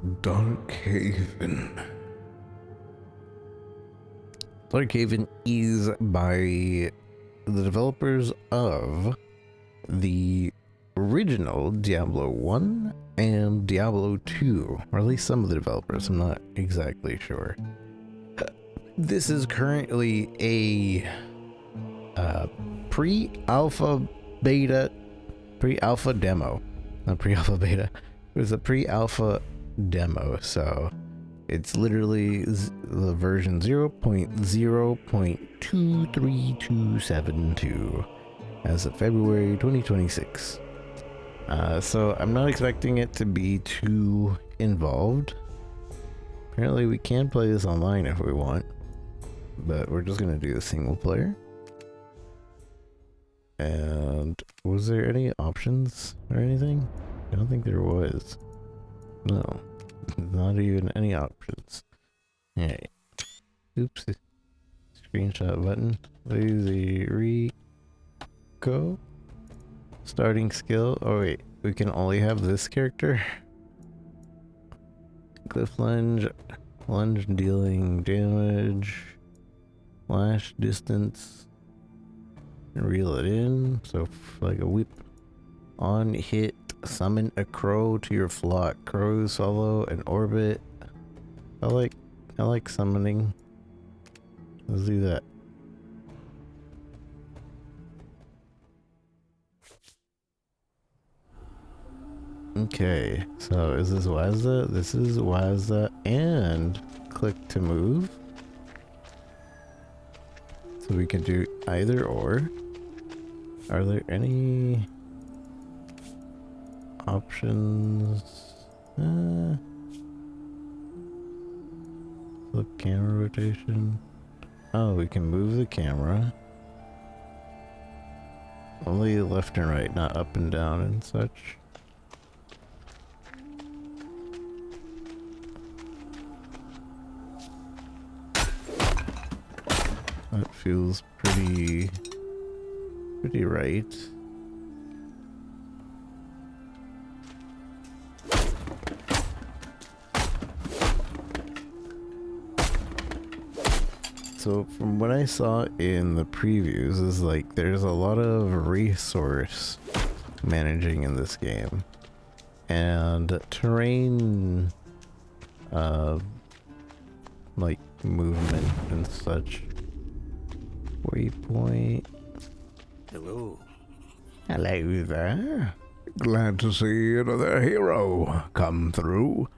Darkhaven. Darkhaven is by the developers of the original Diablo 1 and Diablo 2, or at least some of the developers, I'm not exactly sure. This is currently a pre-alpha demo. Not pre-alpha beta. It was a pre-alpha demo, so it's literally the version 0.0.23272 as of February 2026. So I'm not expecting it to be too involved. Apparently we can play this online if we want, but we're just gonna do the single player. And was there any options or anything? I don't think there was. No, not even any options. Alright. Oops. Screenshot button. Lazy go. Starting skill. Oh wait, we can only have this character. Cliff lunge. Lunge dealing damage. Flash distance. Reel it in. So like a whip. On hit. Summon a crow to your flock. Crows follow an orbit. I like summoning. Let's do that. Okay, so is this Wazda? This is Wazda and click to move. So we can do either or. Are there any options? Flip camera rotation. Oh, we can move the camera. Only left and right, not up and down and such. That feels pretty right. So from what I saw in the previews is like there's a lot of resource managing in this game and terrain like movement and such. Waypoint. Hello. Hello there. Glad to see another hero come through.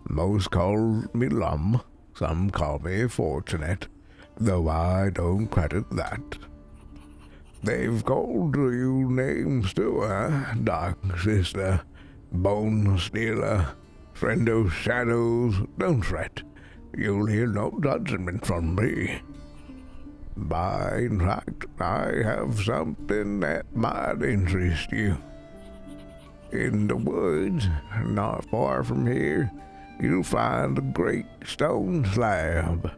Most call me Lum, some call me Fortunate, though I don't credit that. They've called you names too, huh? Dark Sister, Bone Stealer, Friend of Shadows. Don't fret, you'll hear no judgment from me. In fact, I have something that might interest you. In the woods, not far from here, you'll find a great stone slab,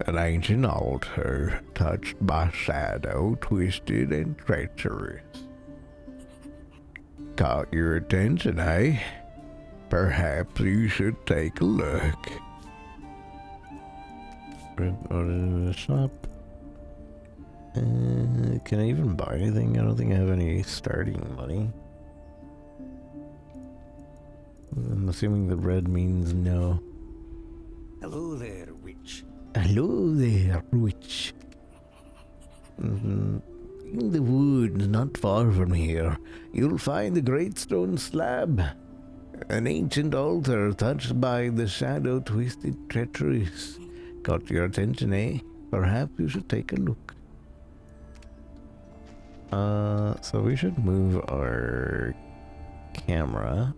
an ancient altar touched by shadow, twisted and treacherous. Caught your attention, eh? Perhaps you should take a look. Order in the shop. Can I even buy anything? I don't think I have any starting money. I'm assuming the red means no. Hello there, witch. Hello there, witch. In the woods not far from here, you'll find the great stone slab. An ancient altar touched by the shadow twisted treacherous. Got your attention, eh? Perhaps you should take a look. So we should move our camera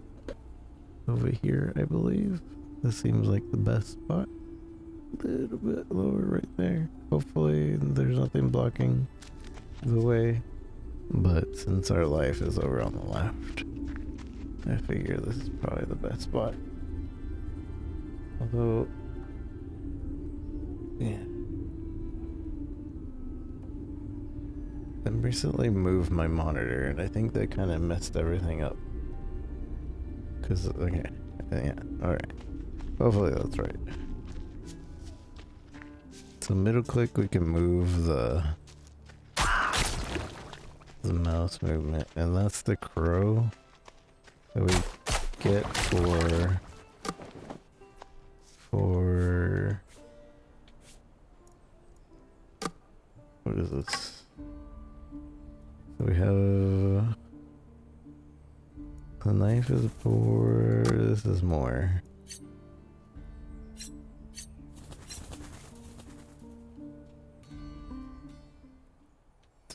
over here, I believe. This seems like the best spot. A little bit lower right there. Hopefully there's nothing blocking the way. But since our life is over on the left, I figure this is probably the best spot. Although, yeah. I recently moved my monitor, and I think that kind of messed everything up. Cause, okay, yeah, alright. Hopefully that's right. So middle click, we can move the mouse movement, and that's the crow that we get for what is this? So we have the knife is for this is more.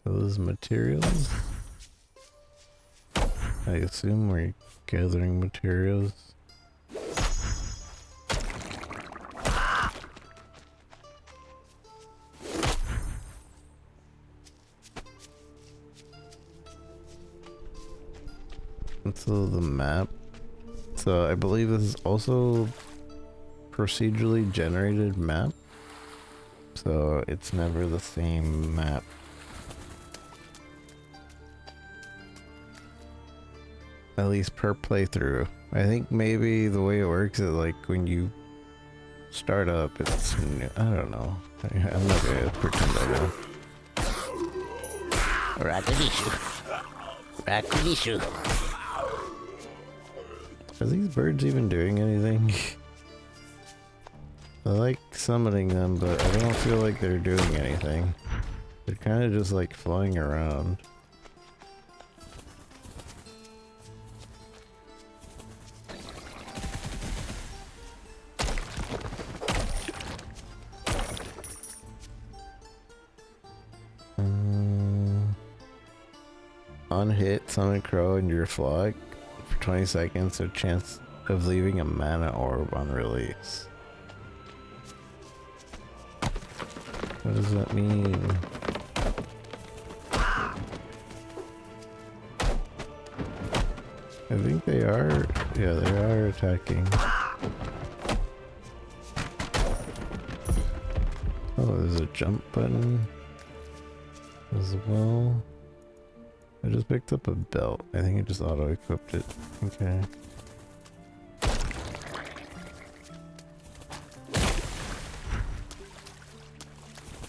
So those materials, I assume we're gathering materials. And so the map, so I believe this is also procedurally generated map, so it's never the same map. At least per playthrough. I think maybe the way it works is like when you start up, it's new. I don't know. I'm not gonna pretend I know. Rakunishu. Are these birds even doing anything? I like summoning them, but I don't feel like they're doing anything. They're kind of just like flying around. On hit, summon crow and your flock for 20 seconds, a chance of leaving a mana orb on release. What does that mean? I think they are, yeah, they are attacking. Oh, there's a jump button as well. I just picked up a belt. I think I just auto-equipped it. Okay.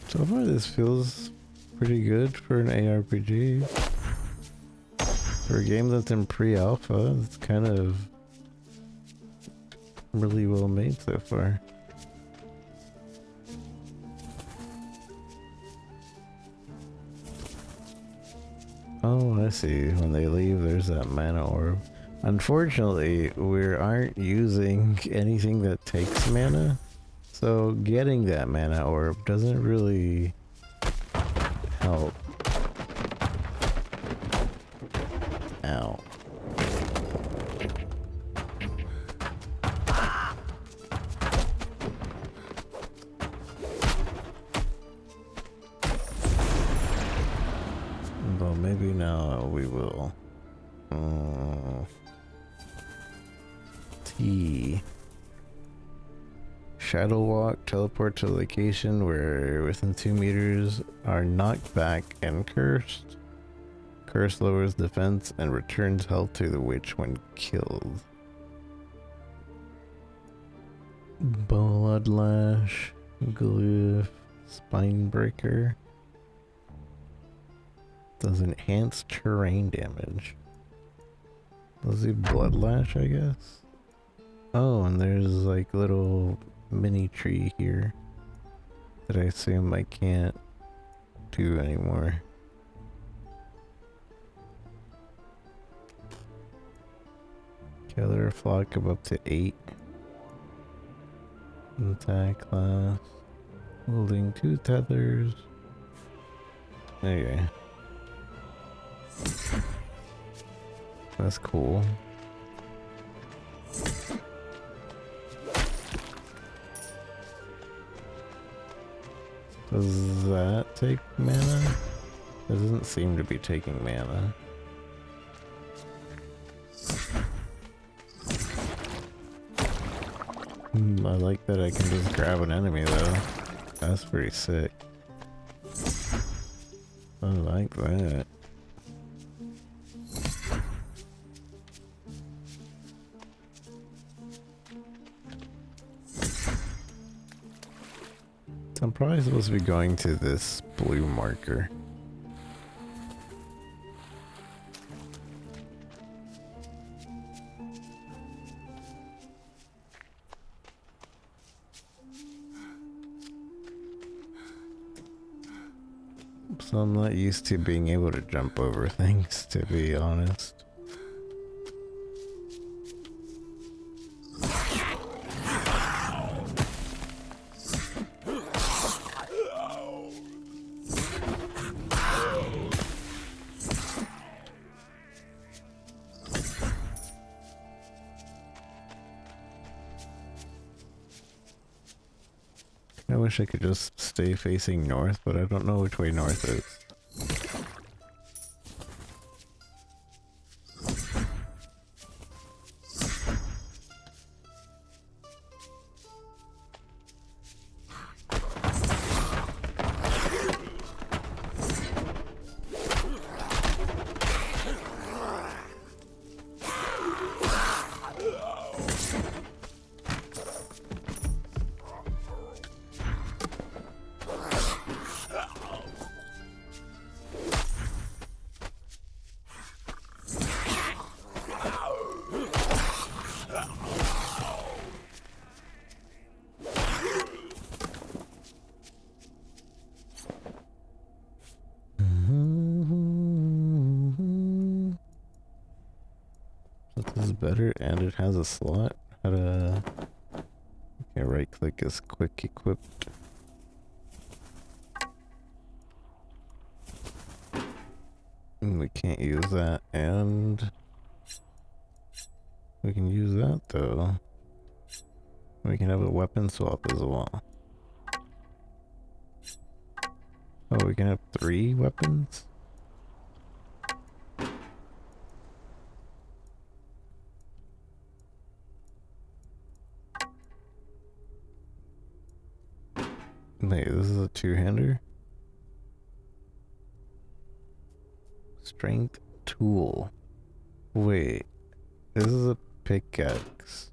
So far this feels pretty good for an ARPG. For a game that's in pre-alpha, it's kind of really well made so far. Oh, I see. When they leave, there's that mana orb. Unfortunately, we aren't using anything that takes mana, so getting that mana orb doesn't really help. Ow. Well, maybe now we will. T. Shadow walk, teleport to a location where within 2 meters are knocked back and cursed. Curse lowers defense and returns health to the witch when killed. Bloodlash, glyph, spine breaker. Does enhanced terrain damage. Let's do Bloodlash, I guess. Oh, and there's like little mini tree here that I assume I can't do anymore. Gather a flock of up to 8. Attack class. Holding 2 tethers. Okay. That's cool. Does that take mana? It doesn't seem to be taking mana. I like that I can just grab an enemy though. That's pretty sick. I like that. I'm probably supposed to be going to this blue marker. So I'm not used to being able to jump over things, to be honest. I wish I could just stay facing north, but I don't know which way north is. This is better, and it has a slot. How to... Okay, right click is quick equipped. We can't use that, and... we can use that though. We can have a weapon swap as well. Oh, we can have 3 weapons? Wait, this is a 2-hander? Strength tool. Wait, this is a pickaxe.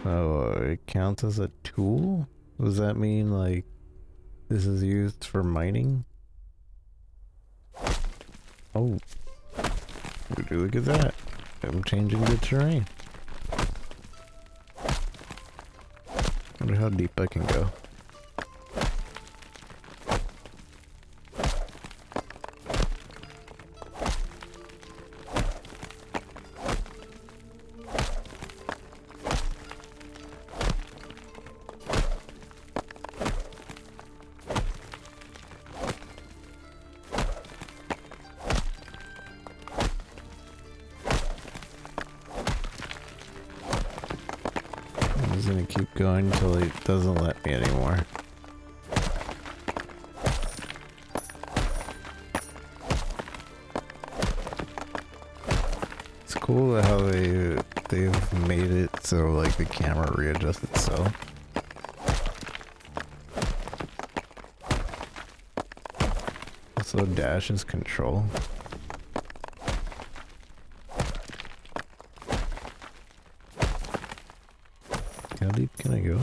Oh, it counts as a tool? Does that mean like this is used for mining? Oh, would you look at that? I'm changing the terrain. Wonder how deep I can go. I'm just gonna keep going until it doesn't let me anymore. It's cool how they've made it so like the camera readjusts itself. Also dash is control. How deep can I go?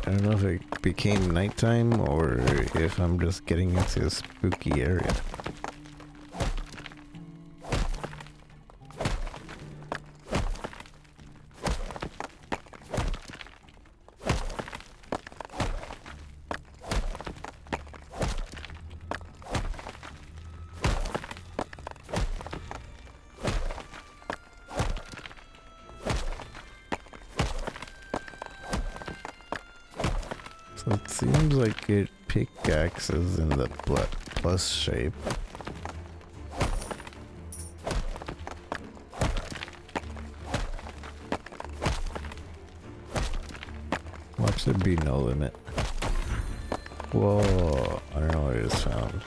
I don't know if it became nighttime or if I'm just getting into a spooky area. So it seems like it pickaxes in the plus shape. Watch there be no limit. Whoa, I don't know what I just found.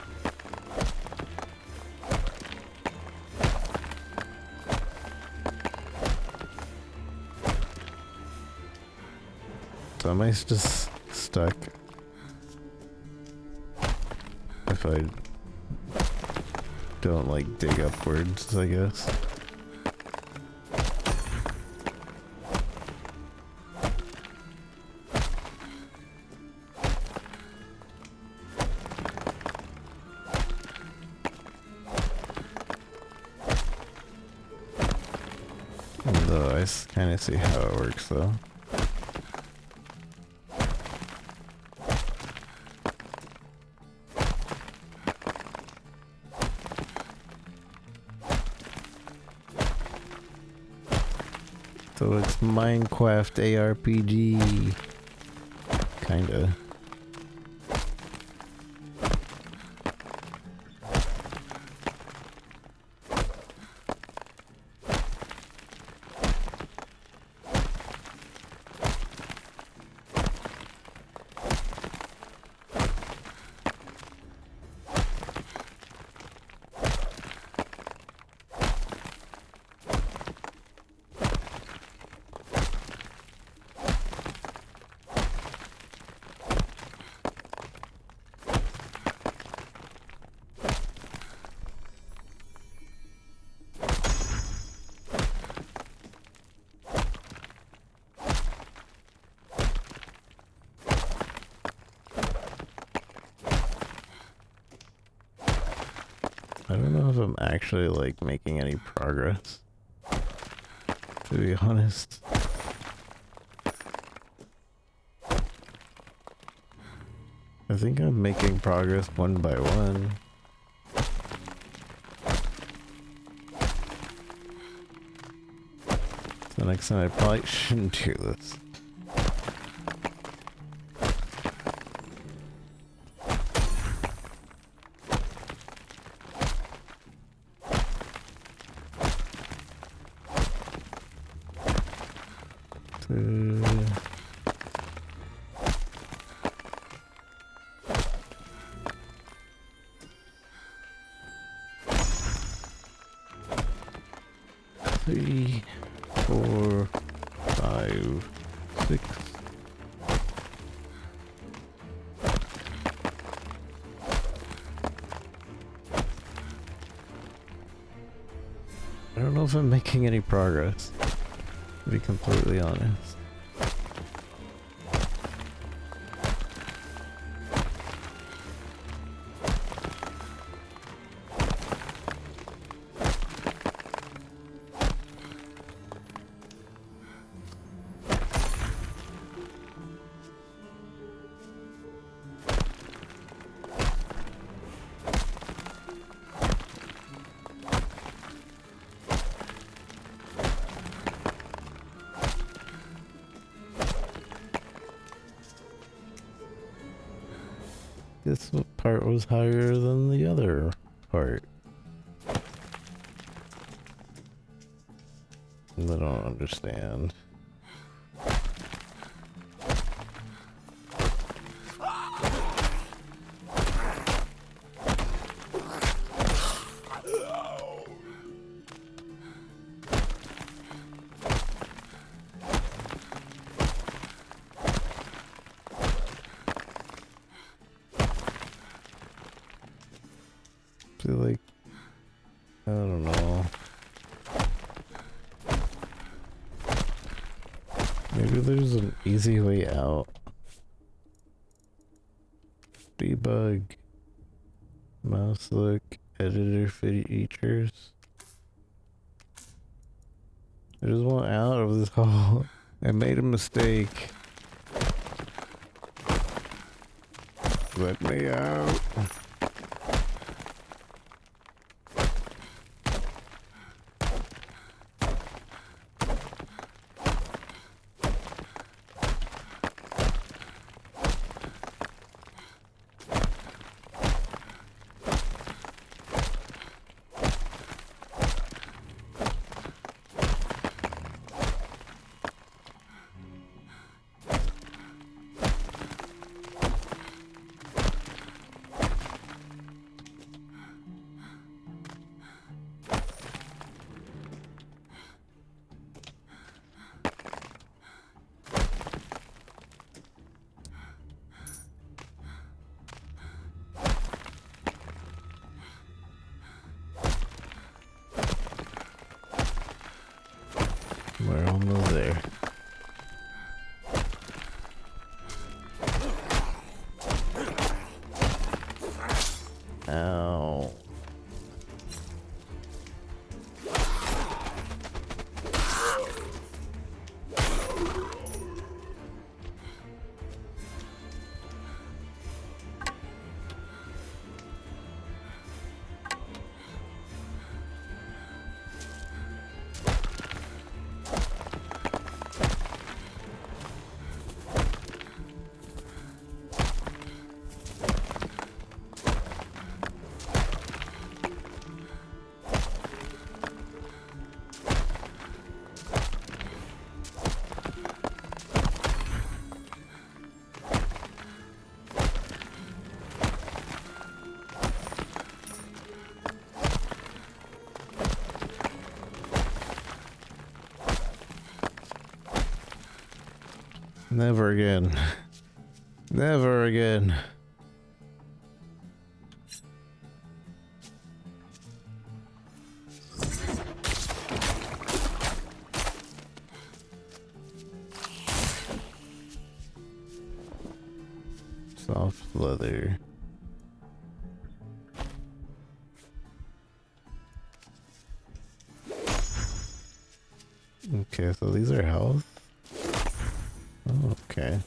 So am I just stuck if I don't like dig upwards, I guess? So I kind of see how it works though. So it's Minecraft ARPG, kinda. I don't know if I'm actually like making any progress, to be honest. I think I'm making progress one by one. So next time I probably shouldn't do this. Three, 4, 5, 6. I don't know if I'm making any progress, to be completely honest. This part was higher than the other part. I don't understand. Feel like, I don't know. Maybe there's an easy way out. Debug. Mouse look. Editor features. I just want out of this hole. I made a mistake. Let me out. We're almost there. Ow. Never again. Never again. Soft leather. Okay, so these are health. Oh, okay.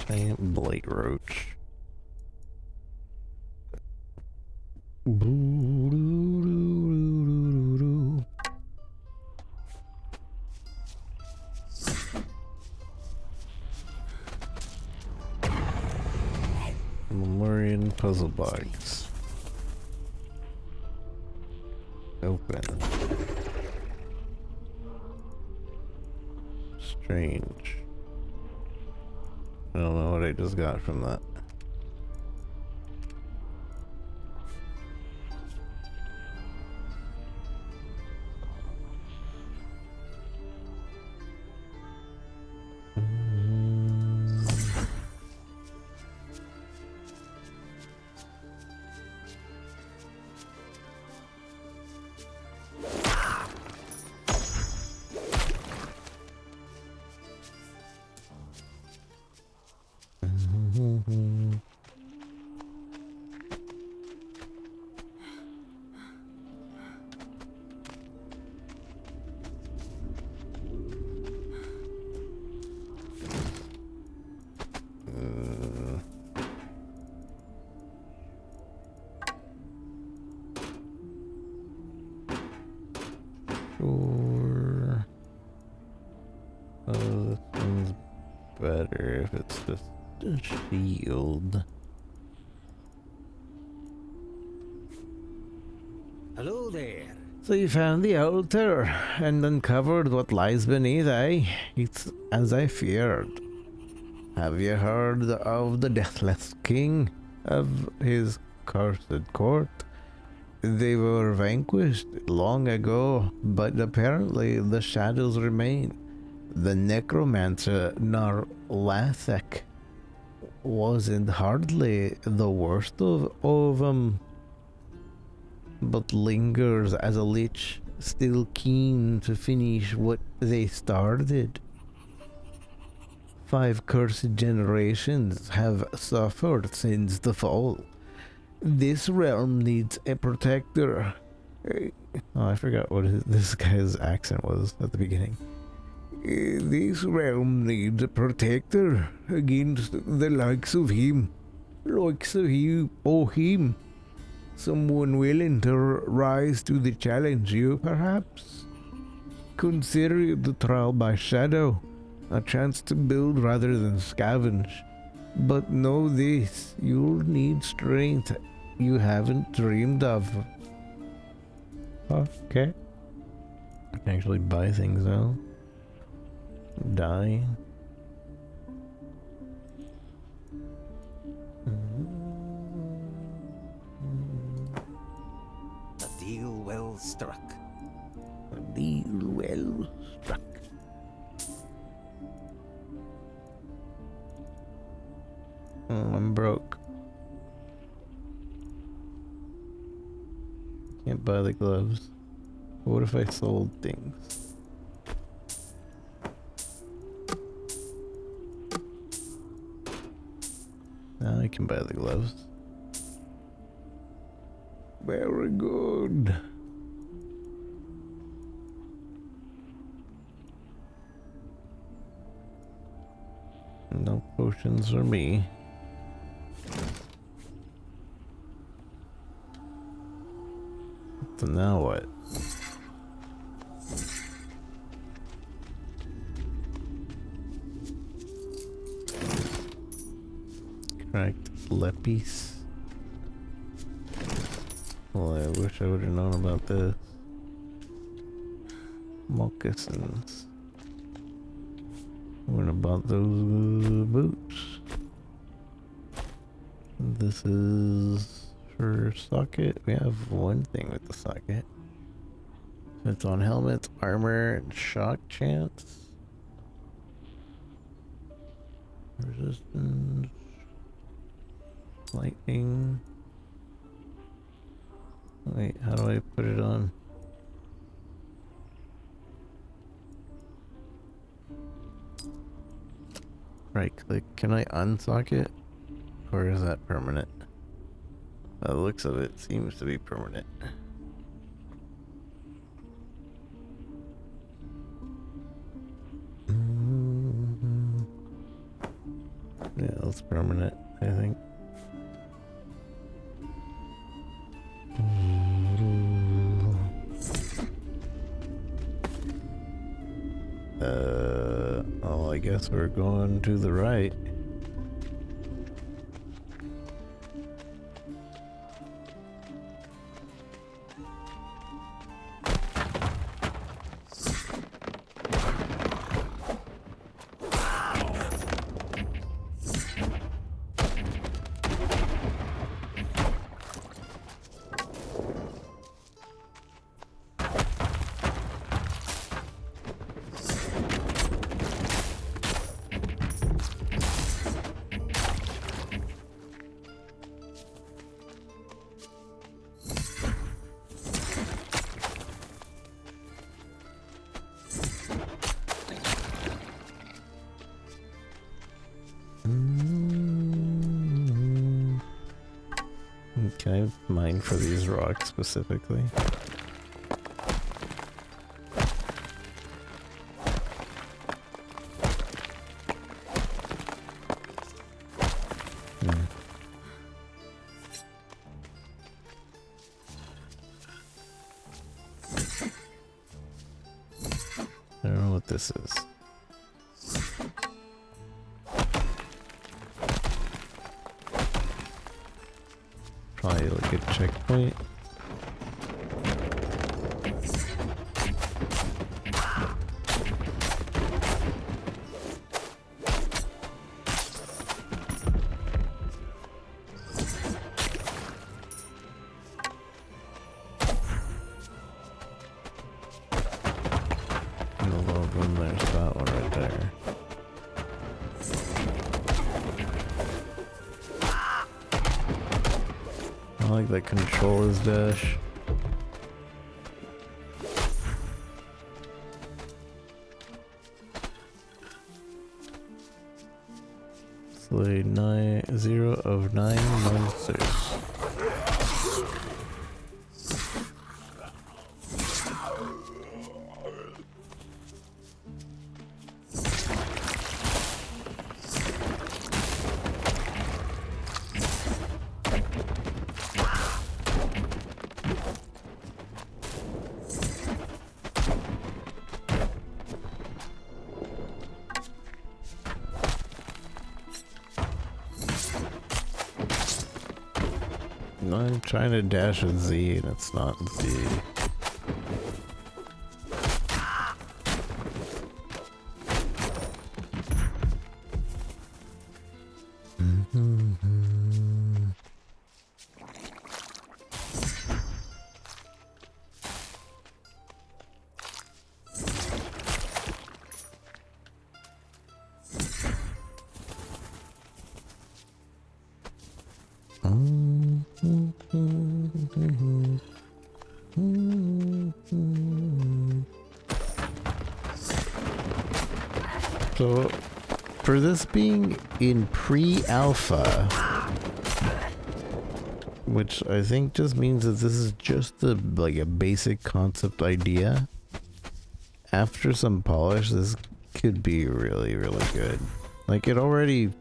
Giant blight roach. Lemurian puzzle box. Open. Strange. I don't know what I just got from that. Sure. Oh, this one's better if it's just a shield. Hello there. So you found the altar and uncovered what lies beneath, eh? It's as I feared. Have you heard of the Deathless King? Of his cursed court? They were vanquished long ago, but apparently the shadows remain. The necromancer Narlathak wasn't hardly the worst of them, but lingers as a lich, still keen to finish what they started. 5 cursed generations have suffered since the fall. This realm needs a protector. Oh, I forgot what this guy's accent was at the beginning. This realm needs a protector against the likes of him. Likes of you or him. Someone willing to rise to the challenge, you perhaps? Consider the trial by shadow. A chance to build rather than scavenge. But know this, you'll need strength you haven't dreamed of. Okay. I can actually buy things now. Die. A deal well struck. A deal well struck. Oh, I'm broke. Can't buy the gloves. What if I sold things? Now I can buy the gloves. Very good. No potions for me. So now what? that piece. Well, I wish I would have known about this. Moccasins. I would have bought those boots. This is for socket. We have one thing with the socket. It's on helmets, armor, and shock chance. Resistance. Lightning. Wait, how do I put it on? Right click. Can I unsock it? Or is that permanent? By the looks of it, seems to be permanent. Yeah, that's permanent, I think. Oh, I guess we're going to the right. Can I mine for these rocks specifically? I don't know what this is. Probably like a checkpoint. There's that one right there. I like that controller's dash. Slay 0 of 9 monsters. I'm trying to dash with Z and it's not Z. So, for this being in pre-alpha, which I think just means that this is just a basic concept idea, after some polish, this could be really, really good. Like, it already,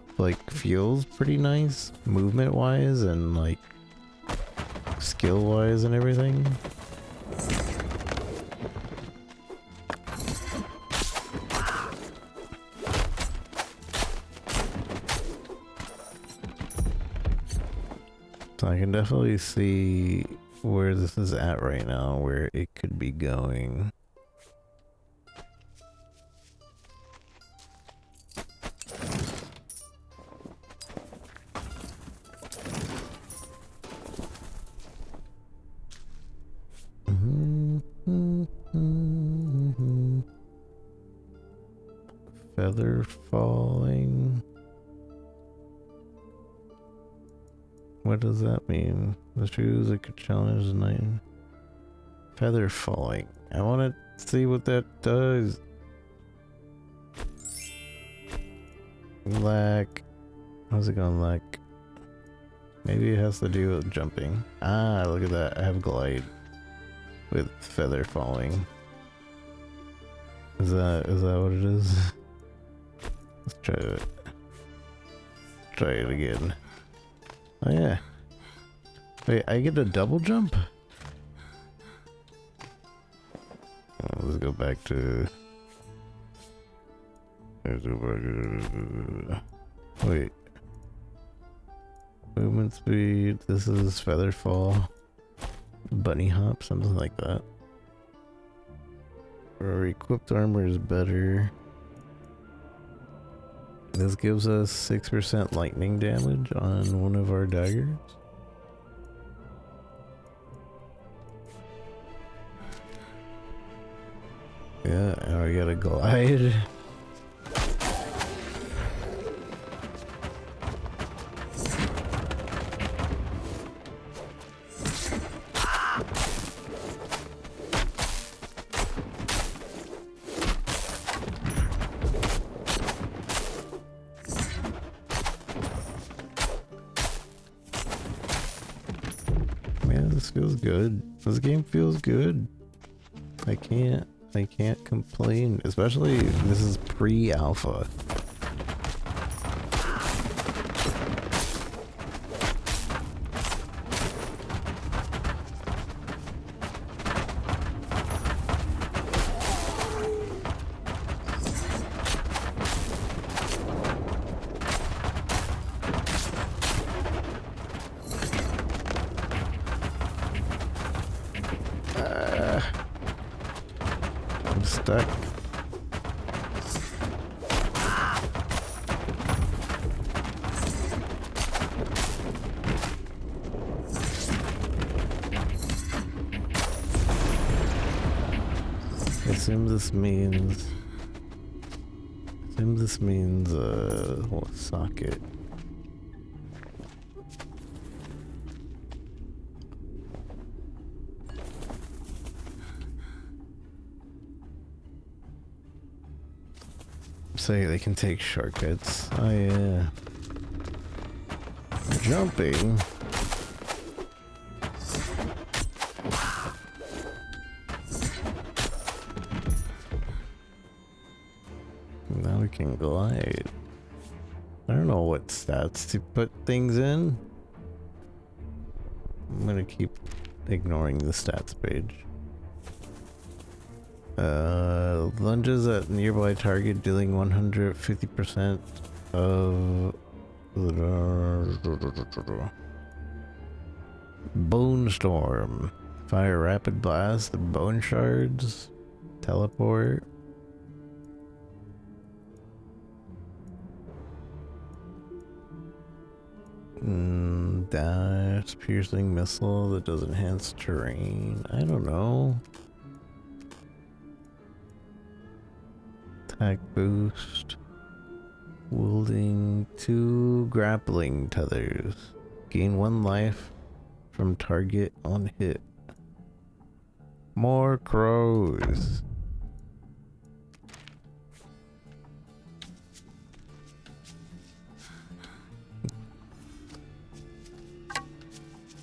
feels pretty nice, movement-wise, and, skill-wise and everything. So I can definitely see where this is at right now, where it could be going. Feather falling. What does that mean? The shoes that could challenge the night. Feather falling. I want to see what that does. Lack. How's it going, lack? Maybe it has to do with jumping. Ah, look at that. I have glide with feather falling. Is that what it is? Let's try it. Try it again. Oh yeah. Wait, I get a double jump? Oh, let's go back to... Wait. Movement speed. This is feather fall. Bunny hop, something like that. Or equipped armor is better. This gives us 6% lightning damage on one of our daggers. Yeah, and we got a glide. This feels good. This game feels good. I can't complain. Especially this is pre-alpha. I'm stuck. I assume this means socket. Say they can take shortcuts. Oh yeah. Jumping. Now we can glide. I don't know what stats to put things in. I'm gonna keep ignoring the stats page. Lunges at nearby target dealing 150% of Bone Storm. Fire rapid blast, bone shards, teleport. Dash, piercing missile that does enhance terrain. I don't know. Attack boost. Wielding 2 grappling tethers. Gain 1 life from target on hit. More crows.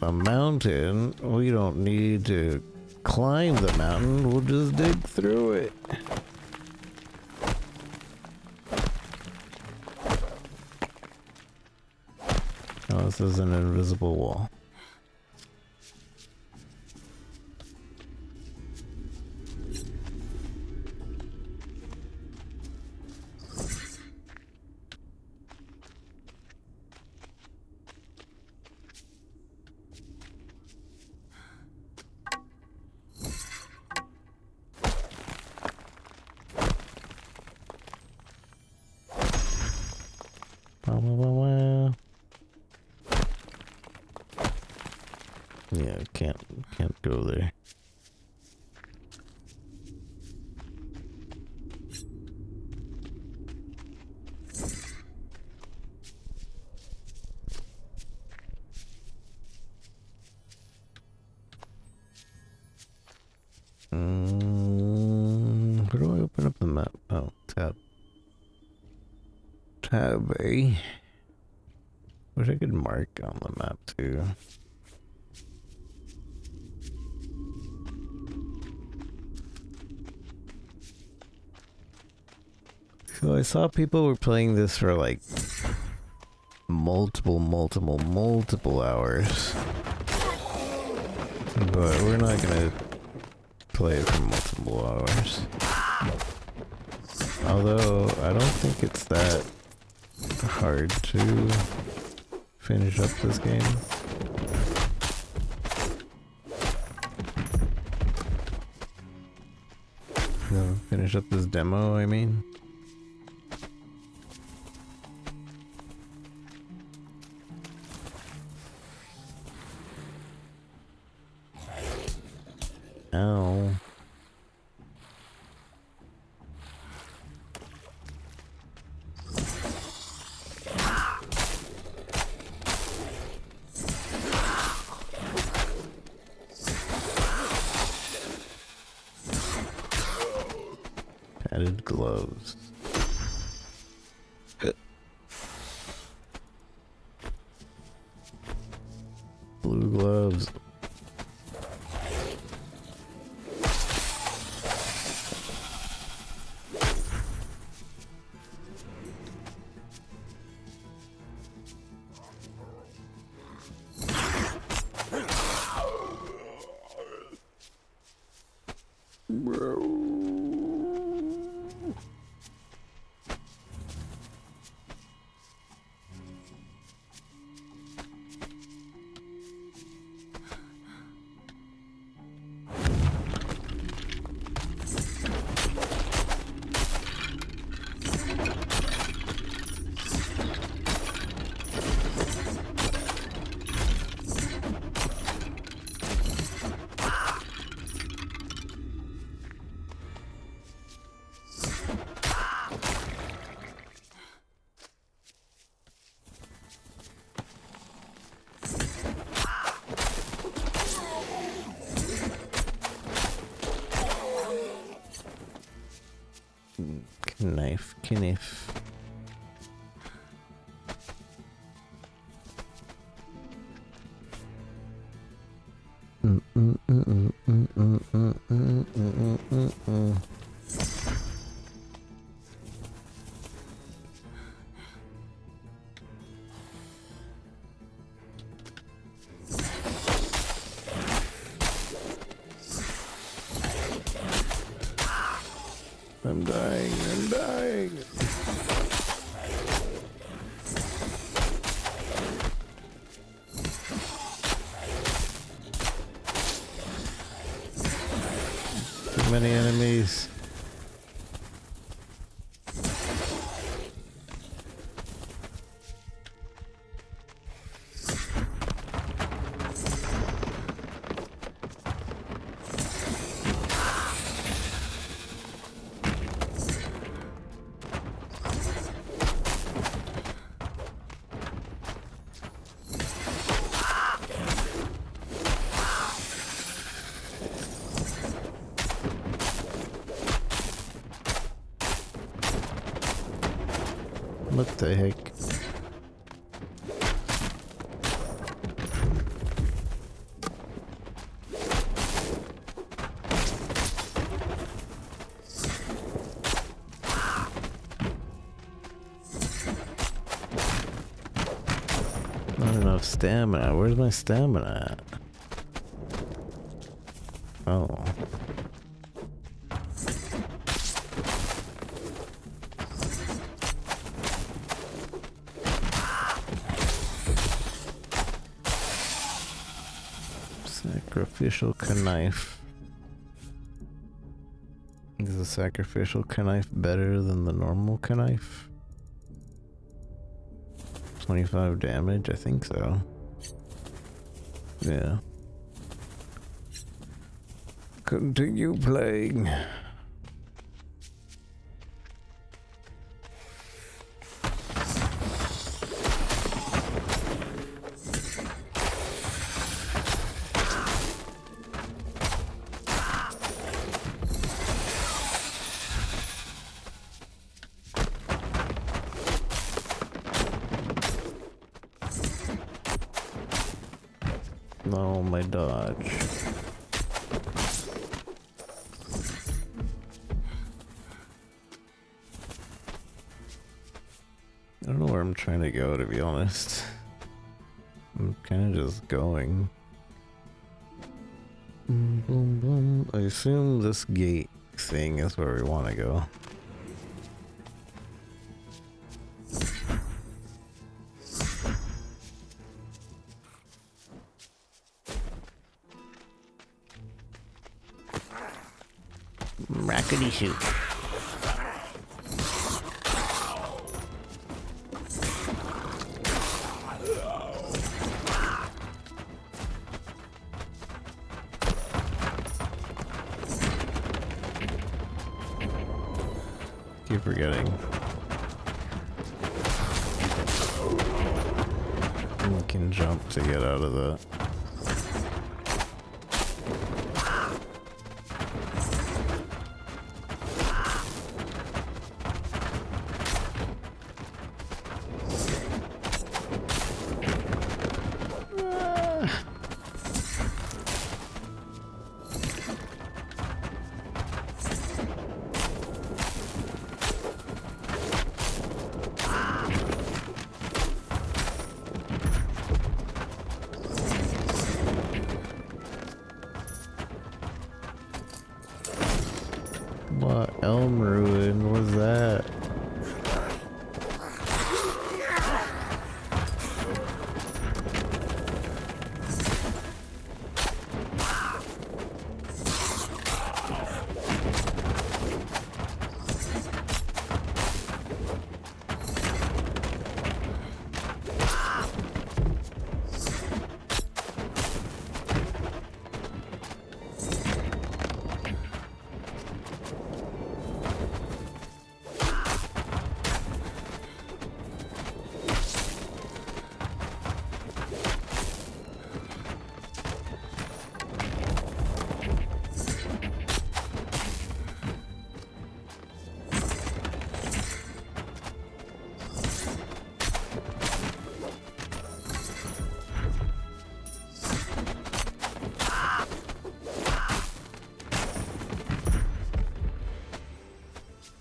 A mountain? We don't need to climb the mountain, we'll just dig through it. Oh, this is an invisible wall. Yeah, can't go there. Where do I open up the map? Oh, tab. Tab A. Wish I could mark on the map too. So I saw people were playing this for like multiple hours. But we're not gonna play it for multiple hours. Although, I don't think it's that hard to finish up this game. No, finish up this demo, I mean. Ow. Padded gloves. Blue gloves. Knife. I'm dying. Too many enemies. What the heck? Not enough stamina. Where's my stamina at? Oh. Sacrificial knife. Is the sacrificial knife better than the normal knife? 25 damage? I think so. Yeah. continue playing. No, my dodge. I don't know where I'm trying to go, to be honest. I'm kind of just going. Boom, boom, boom. I assume this gate thing is where we want to go. Rackety shoot. Keep forgetting. You can jump to get out of that. What elm ruin was that?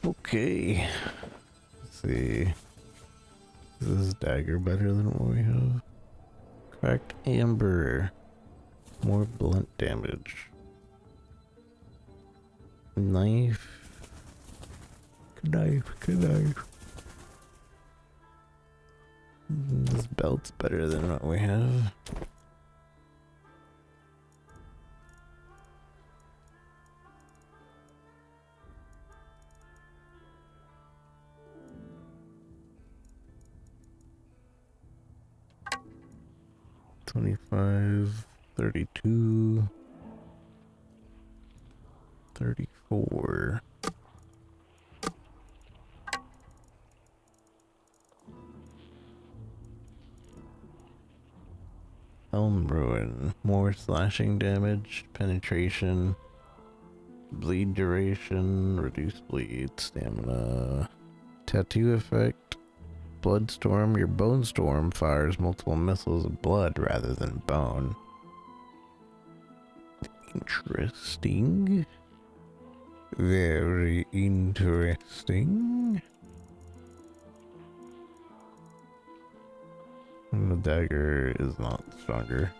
Okay. Let's see. Is this dagger better than what we have? Cracked amber. More blunt damage. Knife. Knife. This belt's better than what we have. 25, 32, 34. Elm Ruin. More slashing damage, penetration, bleed duration, reduced bleed, stamina, tattoo effect, blood storm. Your bone storm fires multiple missiles of blood rather than bone. Interesting. Very interesting. And the dagger is not stronger.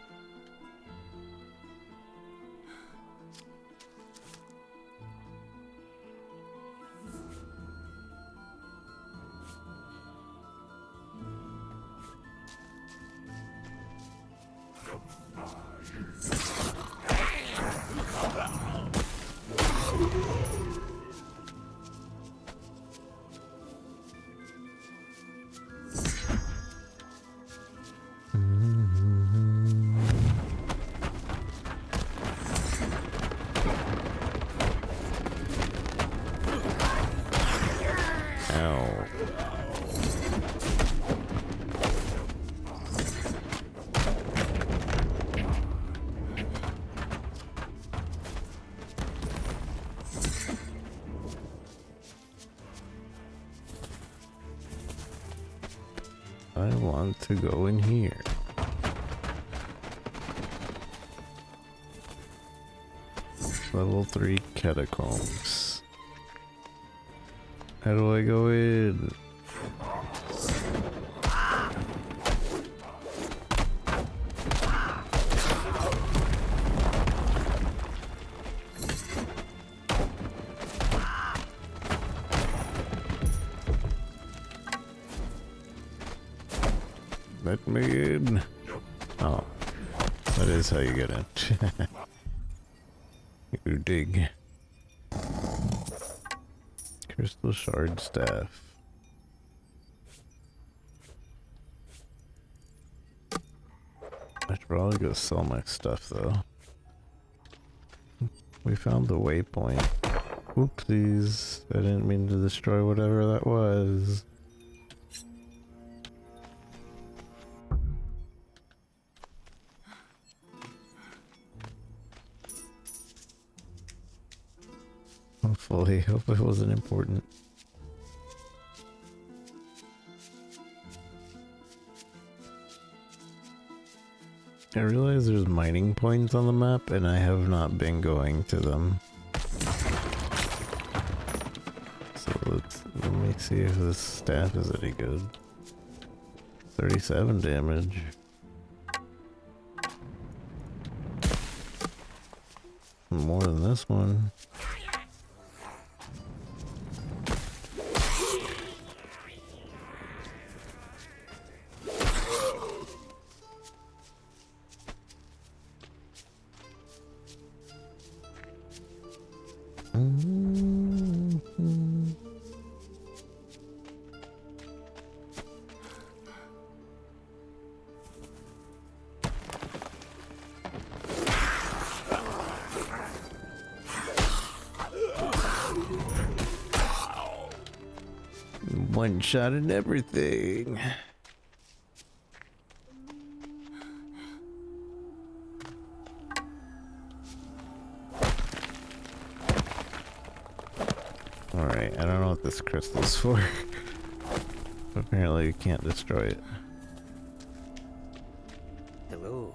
I want to go in here. Level 3 catacombs. How do I go in? Let me in. Oh, that is how you get in. You dig. Crystal shard staff. I should probably go sell my stuff though. We found the waypoint. Oopsies. I didn't mean to destroy whatever that was. Hopefully, hope it wasn't important. I realize there's mining points on the map and I have not been going to them. So let me see if this staff is any good. 37 damage. More than this one. One shot and everything. Alright, I don't know what this crystal's for. Apparently you can't destroy it. Hello.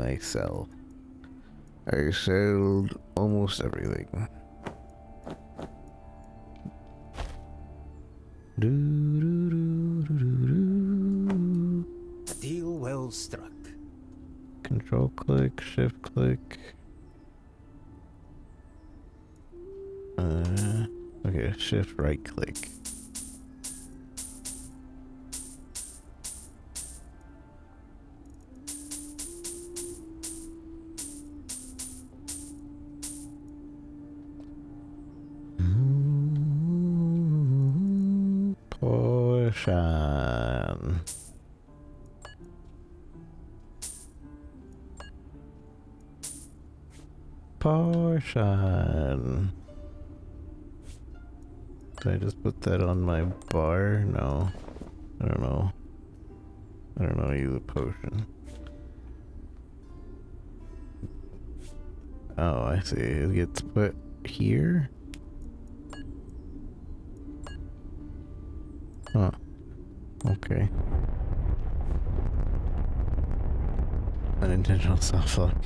I sell. I sold almost everything. Deal well struck. Control click, shift click. Okay, shift right click. Potion. Potion. Did I just put that on my bar? No. I don't know. I don't know how to use a potion. Oh, I see. It gets put here? Huh. Okay. Unintentional softlock.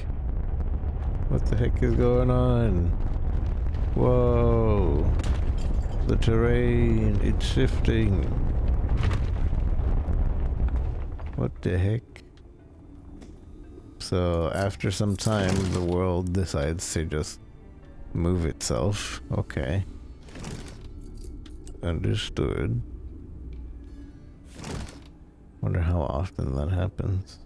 What the heck is going on? Whoa. The terrain, it's shifting. What the heck? So after some time, the world decides to just move itself. Okay. Understood. Wonder how often that happens.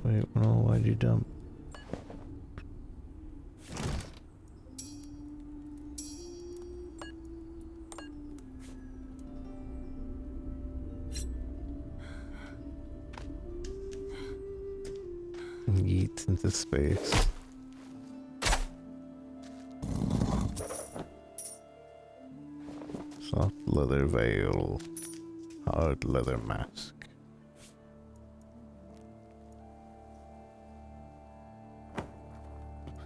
Wait, no, why'd you dump? Yeet into space. Soft leather veil. Hard leather mask.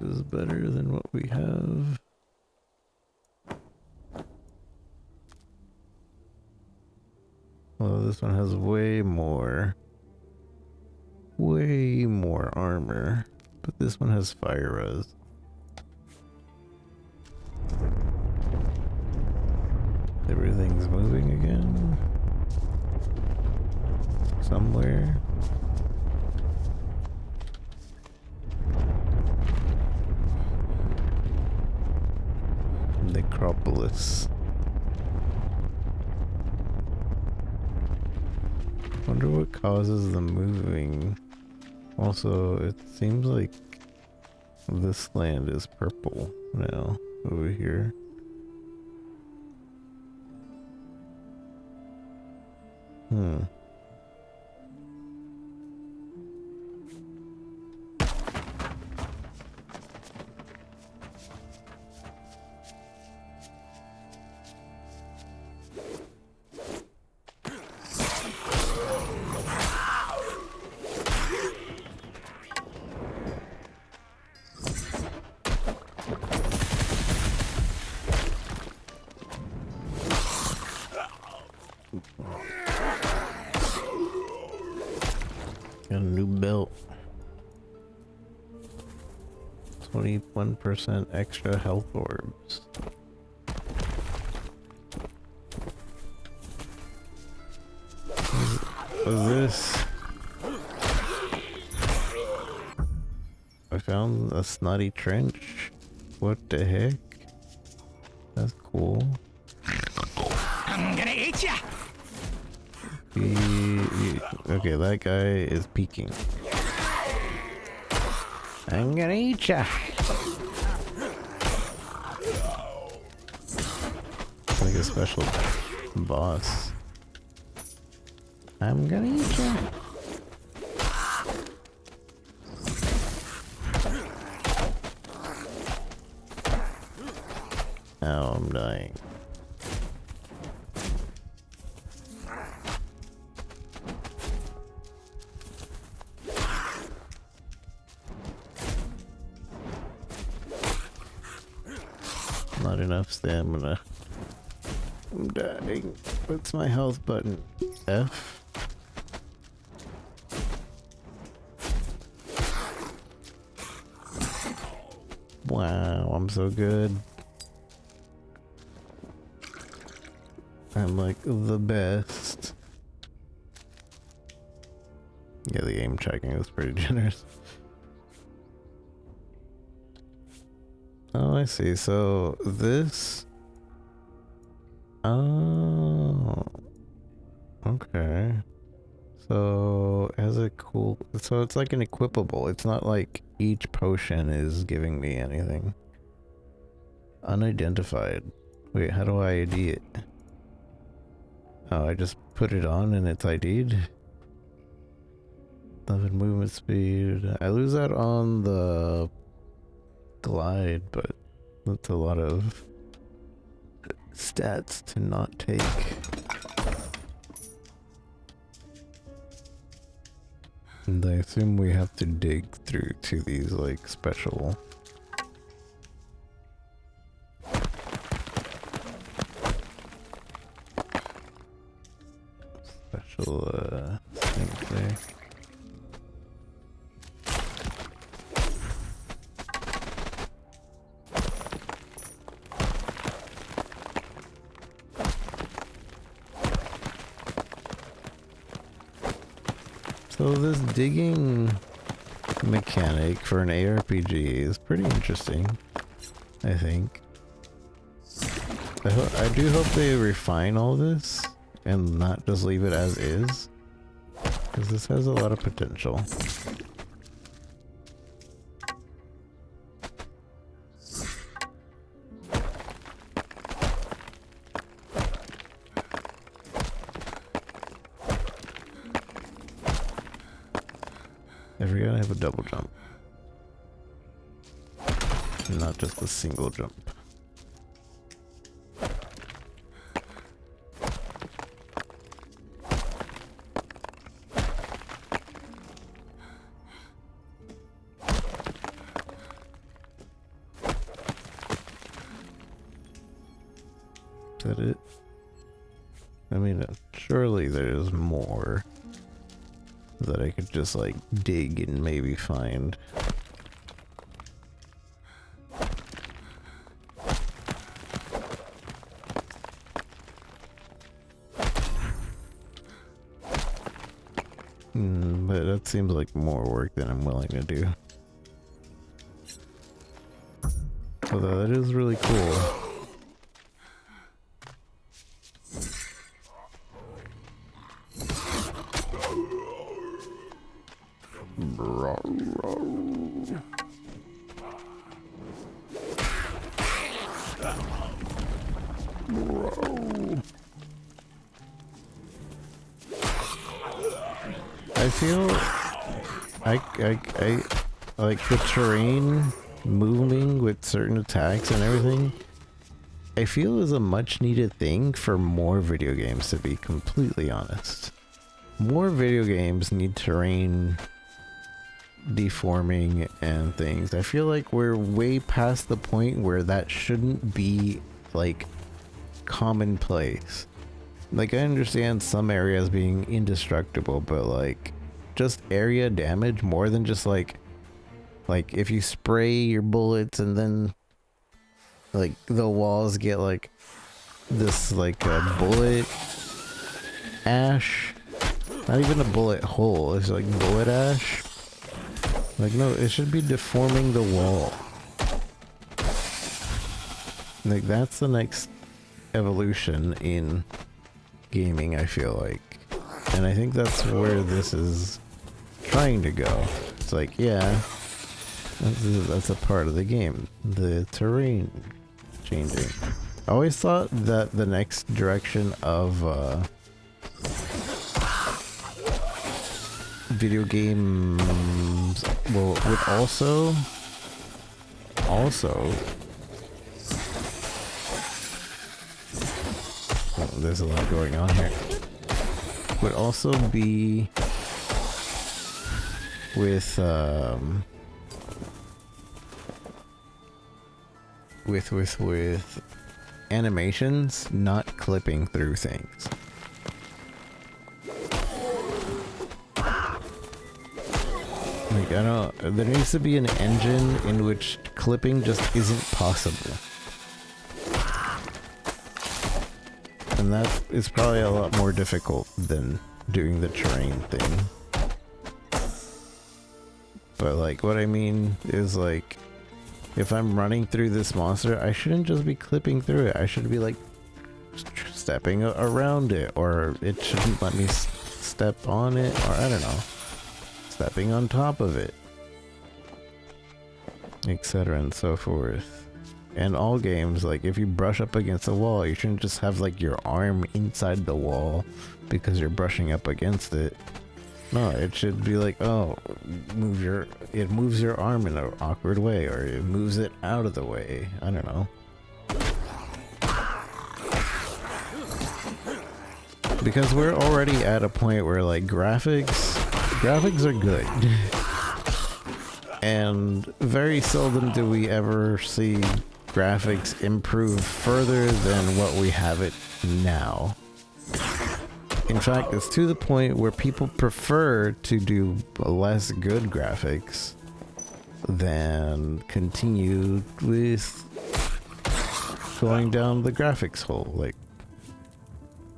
This is better than what we have. Well, this one has way more armor, but this one has fire res. Everything's moving again. Somewhere. Necropolis. Wonder what causes the moving. Also, it seems like this land is purple now over here. Got a new belt. 21% extra health orbs. What's this? I found a snotty trench. What the heck? That's cool. I'm gonna eat ya! Okay, that guy is peeking. I'm gonna eat ya! It's like a special boss. I'm gonna eat ya! Now I'm dying. Not enough stamina. I'm dying. What's my health button? F? Wow, I'm so good. I'm like the best. Yeah, the aim tracking is pretty generous. Oh, I see. So this... Oh. Okay. So it has a cool... So it's like an equipable. It's not like each potion is giving me anything. Unidentified. Wait, how do I ID it? Oh, I just put it on and it's ID'd? 11 movement speed. I lose that on the glide, but that's a lot of stats to not take. And I assume we have to dig through to these like special things there. So this digging mechanic for an ARPG is pretty interesting, I think. I do hope they refine all this and not just leave it as is, because this has a lot of potential. I forgot I have a double jump. Not just a single jump. Is that it? I mean, surely there's more that I could just like dig and maybe find. But that seems like more work than I'm willing to do. Although that is really cool. I feel I like the terrain moving with certain attacks and everything. I feel is a much needed thing for more video games, to be completely honest. More video games need terrain deforming and things. I feel like we're way past the point where that shouldn't be like commonplace. Like, I understand some areas being indestructible, but like just area damage more than just like if you spray your bullets and then like the walls get like this like a bullet ash, not even a bullet hole, it's like bullet ash. Like, no, it should be deforming the wall. Like, that's the next evolution in gaming, I feel like. And I think that's where this is trying to go. It's like, yeah, that's a part of the game. The terrain changing. I always thought that the next direction of video games would also there's a lot going on here, would also be with animations not clipping through things. Like, I don't, there needs to be an engine in which clipping just isn't possible. And that is probably a lot more difficult than doing the terrain thing. But like, what I mean is like, if I'm running through this monster, I shouldn't just be clipping through it. I should be like stepping around it, or it shouldn't let me step on it, or I don't know, stepping on top of it, etc. and so forth. And all games, like if you brush up against a wall, you shouldn't just have like your arm inside the wall because you're brushing up against it. No, it should be like, oh, it moves your arm in an awkward way, or it moves it out of the way. I don't know. Because we're already at a point where like graphics are good. And very seldom do we ever see graphics improve further than what we have it now. In fact, it's to the point where people prefer to do less good graphics than continue with going down the graphics hole. Like,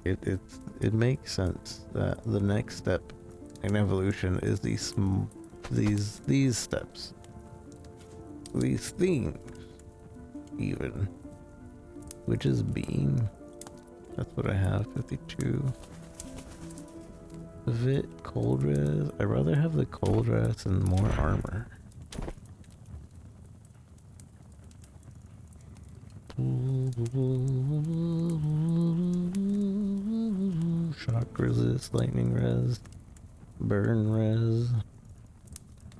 it makes sense that the next step in evolution is these steps, these things, even, which is beam. That's what I have. 52. Vit, cold res. I'd rather have the cold res and more armor. Shock resist, lightning res, burn res.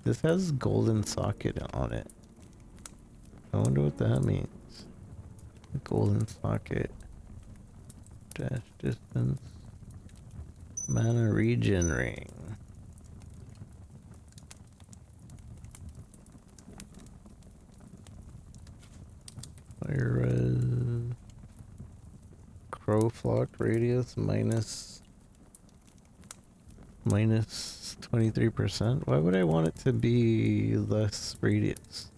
This has golden socket on it. I wonder what that means. Golden socket. Dash distance. Mana regen ring. Fire res. Crow flock radius minus minus 23%. Why would I want it to be less radius?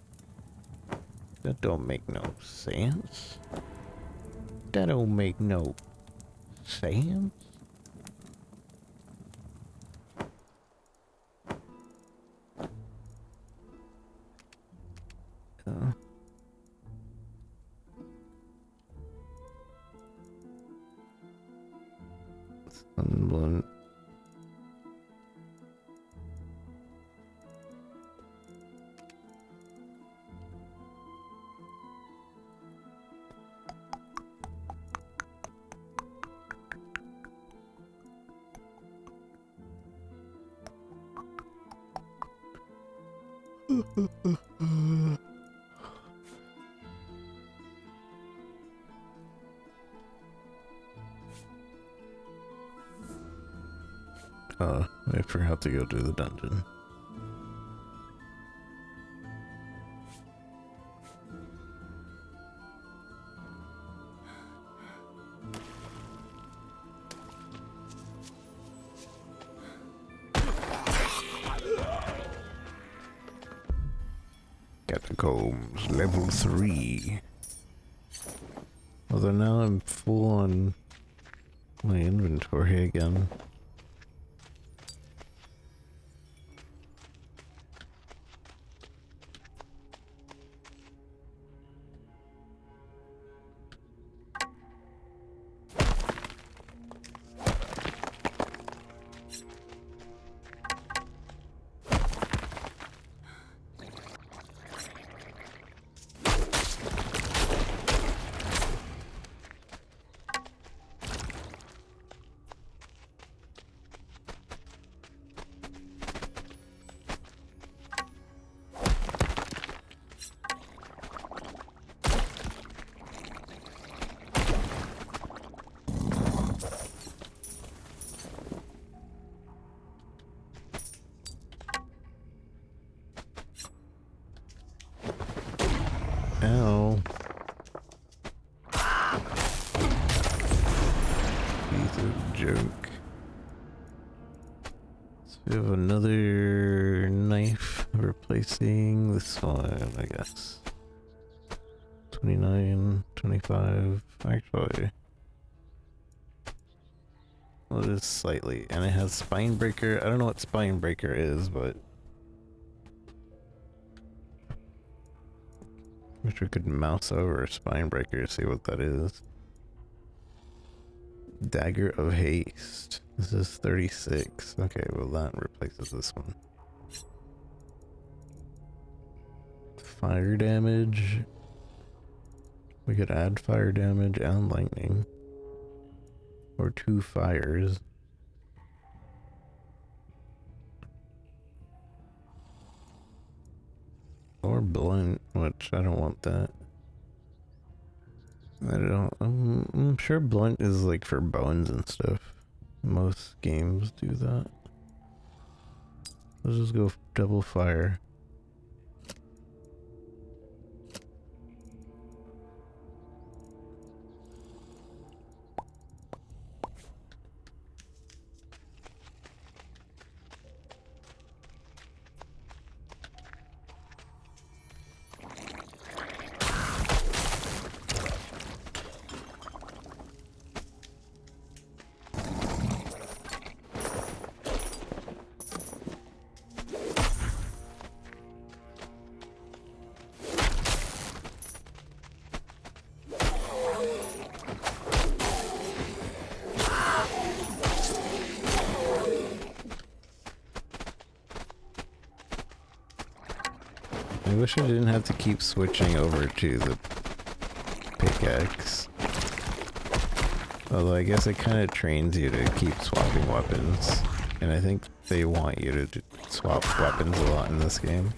That don't make no sense. That don't make no sense. Sunblunt. I forgot to go do the dungeon. Catacombs, level 3. Although now I'm full on my inventory again. Ow. Piece of joke. So we have another knife replacing this one, I guess. 29, 25, actually. Well, it is slightly, and it has spine breaker. I don't know what spine breaker is, but wish we could mouse over spine breaker to see what that is. Dagger of haste. This is 36. Okay, well that replaces this one. Fire damage. We could add fire damage and lightning. Or 2 fires. Or blunt, which I don't want that. I don't. I'm sure blunt is like for bones and stuff. Most games do that. Let's just go double fire. I wish I didn't have to keep switching over to the pickaxe. Although I guess it kind of trains you to keep swapping weapons. And I think they want you to swap weapons a lot in this game.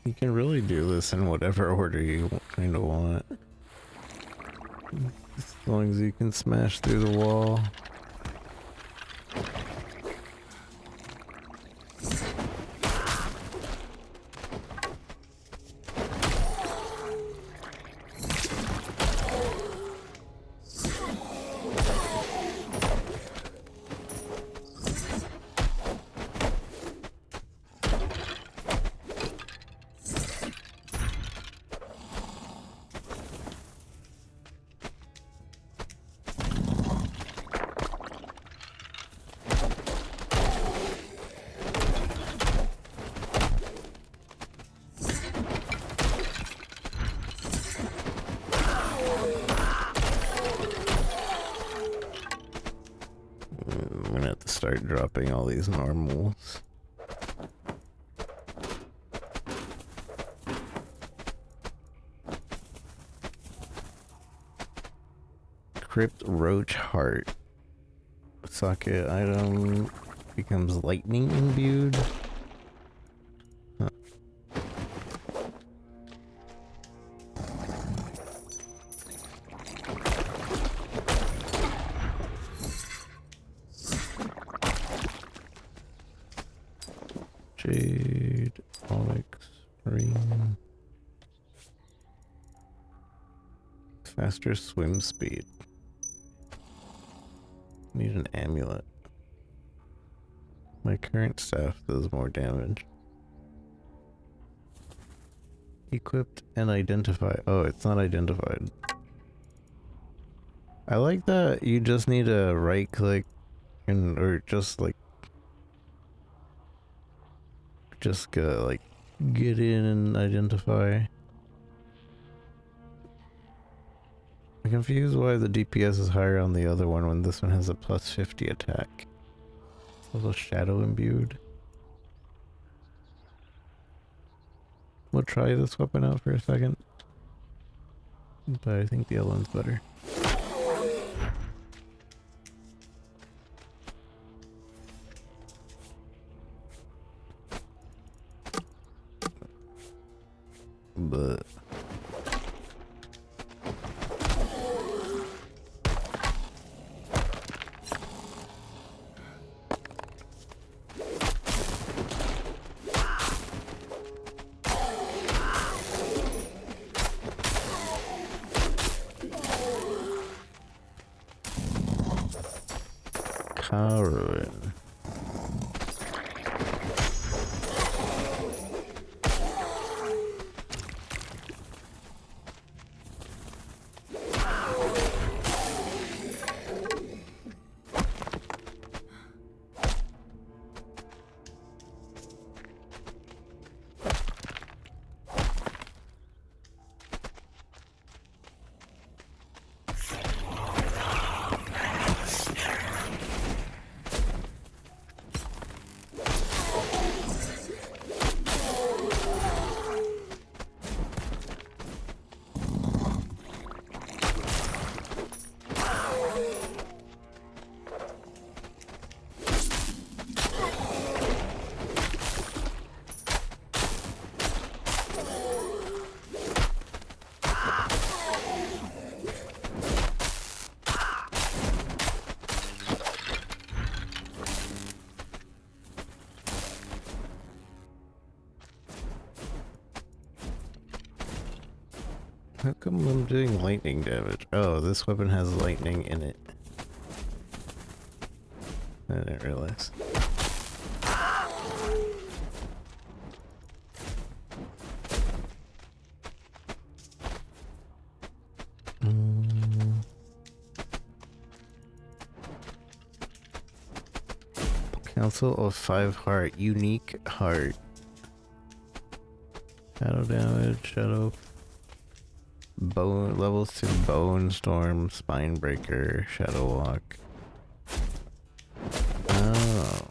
You can really do this in whatever order you kind of want. As long as you can smash through the wall. I'm gonna have to start dropping all these normals. Crypt Roach Heart. Socket item becomes lightning imbued. Huh. Jade, onyx, green. Faster swim speed. Need an amulet. My current staff does more damage. Equipped and identify. Oh, it's not identified. I like that you just need to right click and or just like go like get in and identify. I'm confused why the DPS is higher on the other one when this one has a plus 50 attack. It's a little shadow imbued. We'll try this weapon out for a second. But I think the other one's better. But Karen. How come I'm doing lightning damage? Oh, this weapon has lightning in it. I didn't realize. Council of 5 heart. Unique heart. Shadow damage. Shadow. Bone levels to Bone Storm, Spine Breaker, Shadow Walk. Oh.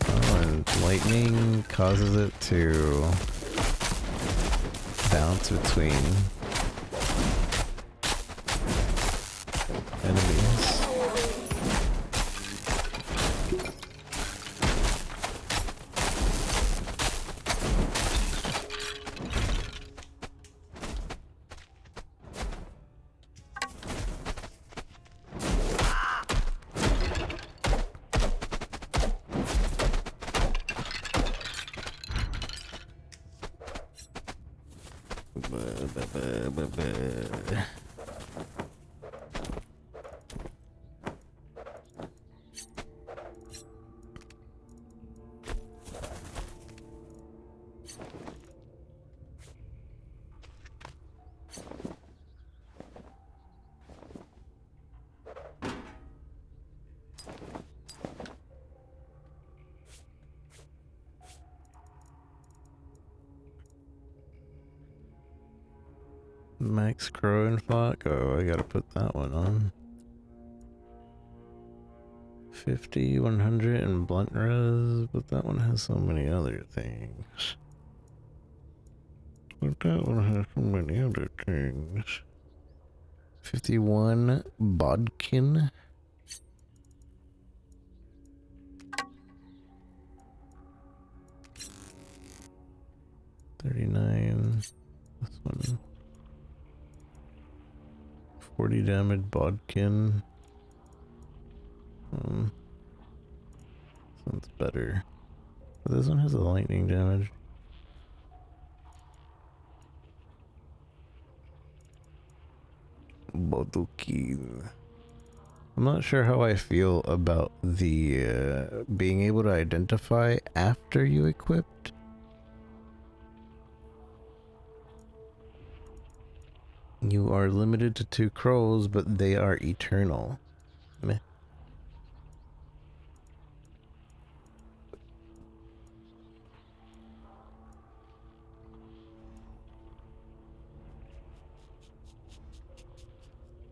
Oh, and lightning causes it to bounce between enemies. Max Crow and Flock. Oh, I gotta put that one on. 50, 100, and Blunt Res, but that one has so many other things. But that one has so many other things. 51, Bodkin. 39, this one. 40 damage Bodkin. Sounds better. But this one has a lightning damage. Bodukin. I'm not sure how I feel about the being able to identify after you equipped. You are limited to 2 crows, but they are eternal. Meh.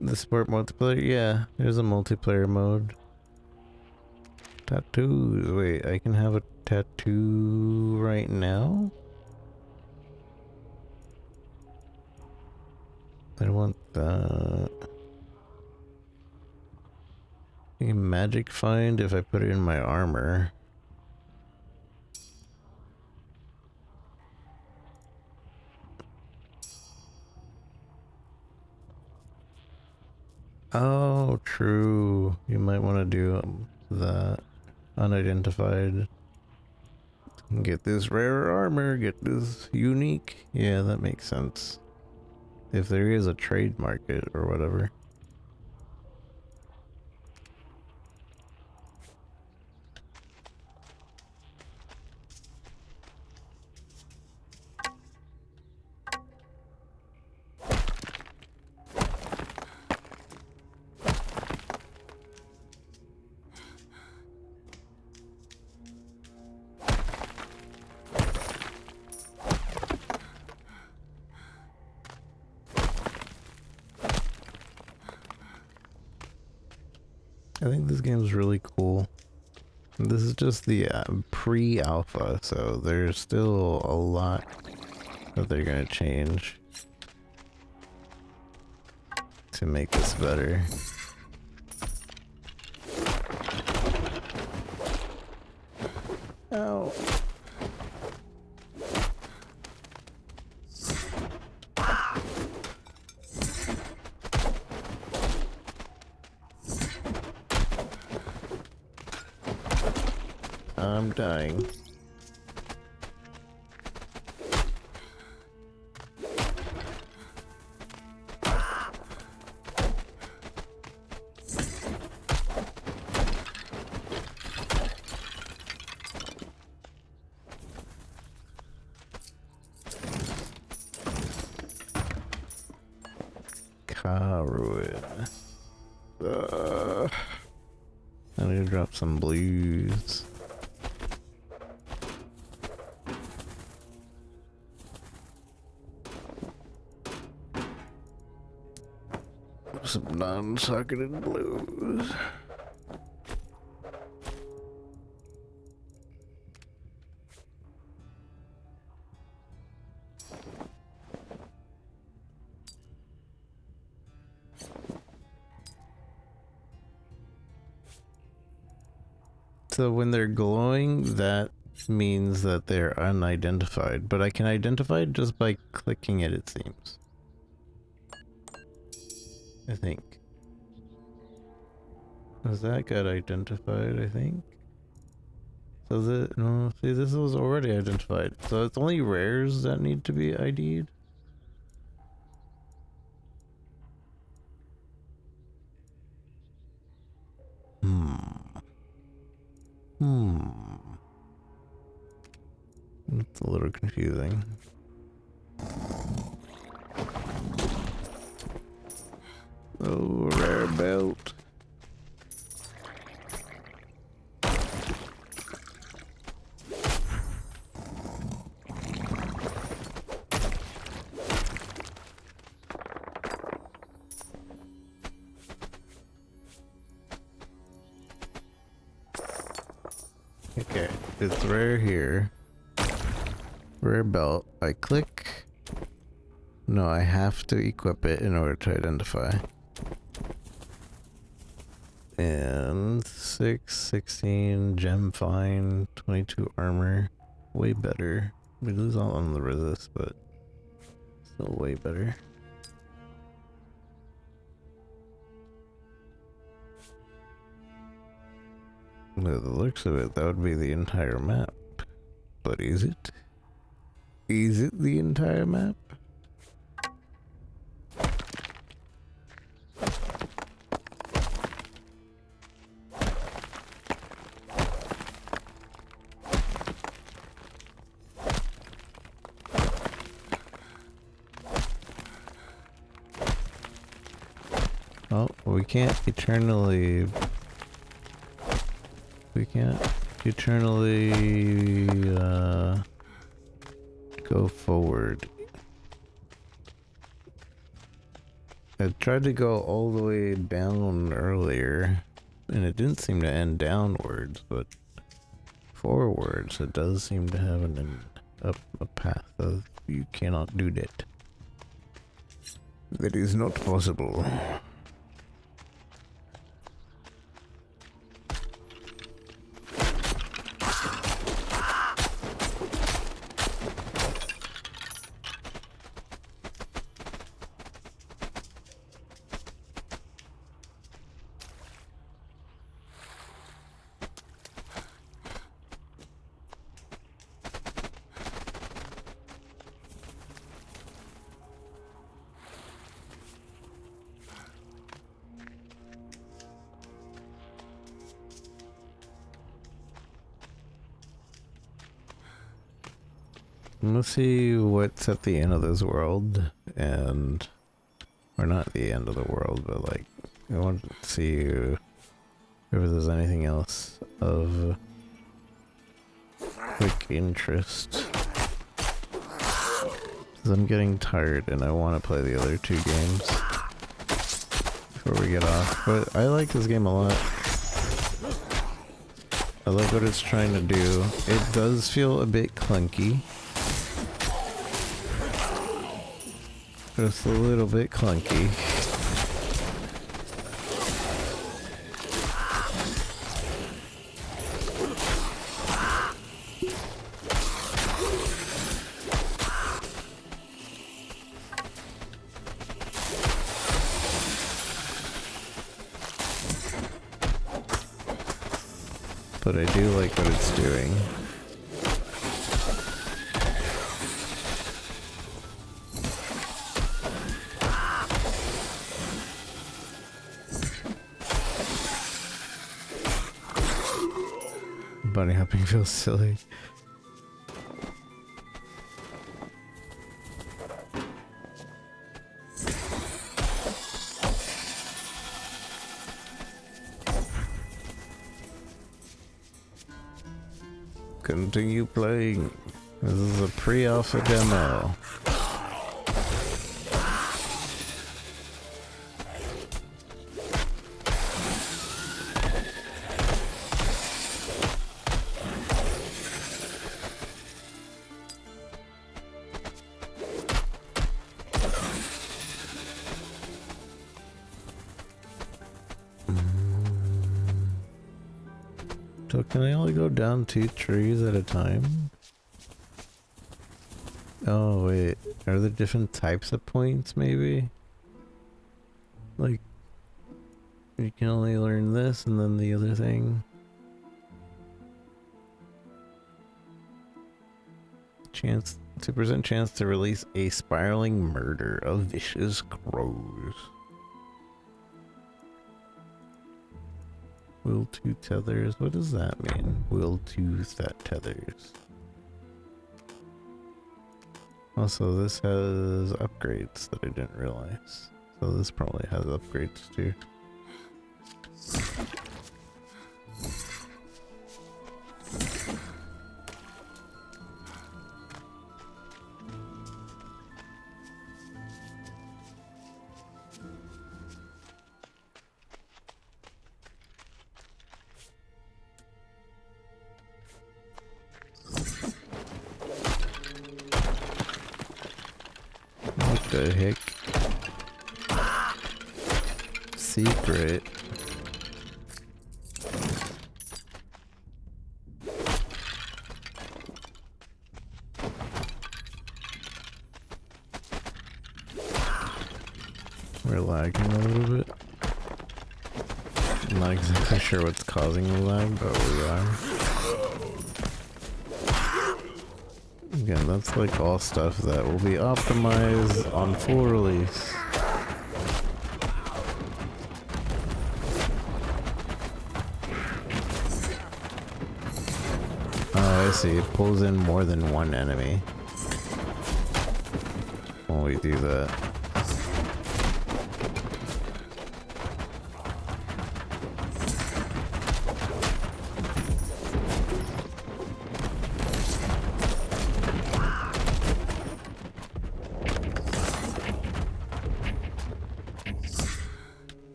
The sport multiplayer? Yeah, there's a multiplayer mode. Tattoos. Wait, I can have a tattoo right now? I don't want that. I can magic find if I put it in my armor. Oh, true. You might want to do that. Unidentified. Get this rare armor, get this unique. Yeah, that makes sense. If there is a trade market or whatever. I think this game's really cool. This is just the pre-alpha, so there's still a lot that they're gonna change to make this better. Ow. I'm dying. Car ruin. I need to drop some blues. Some non-socketed blues. So when they're glowing, that means that they're unidentified, but I can identify it just by clicking it, it seems. I think. Was that got identified, I think? So no, see, this was already identified. So it's only rares that need to be ID'd? a little confusing. Oh, rare belt. Okay, it's rare here. Rare belt. I click. No, I have to equip it in order to identify. And 6, 16, gem fine, 22 armor. Way better. We lose all on the resist, but still way better. By the looks of it, that would be the entire map. But is it? Is it the entire map? Oh, we can't eternally go forward. I tried to go all the way down earlier, and it didn't seem to end downwards, but forwards it does seem to have a path of you cannot do that. That is not possible. Let's see what's at the end of this world, and or not the end of the world, but like I want to see if there's anything else of quick interest. Because I'm getting tired and I want to play the other two games before we get off. But I like this game a lot. I like what it's trying to do. It does feel a bit clunky. Just a little bit clunky. But I do like what it's doing. Bunny hopping feels silly. Continue playing. This is a pre-alpha demo. So can I only go down 2 trees at a time? Oh wait, are there different types of points maybe? Like, you can only learn this and then the other thing. Chance, 2% chance to release a spiraling murder of vicious crows. Will to tethers, what does that mean? Will to tethers. Also, this has upgrades that I didn't realize. So this probably has upgrades too. What the heck? Secret. We're lagging a little bit. I'm not exactly sure what's causing the lag, but we are. Again, that's like all stuff that will be optimized on full release. Oh, I see. It pulls in more than one enemy when we do that.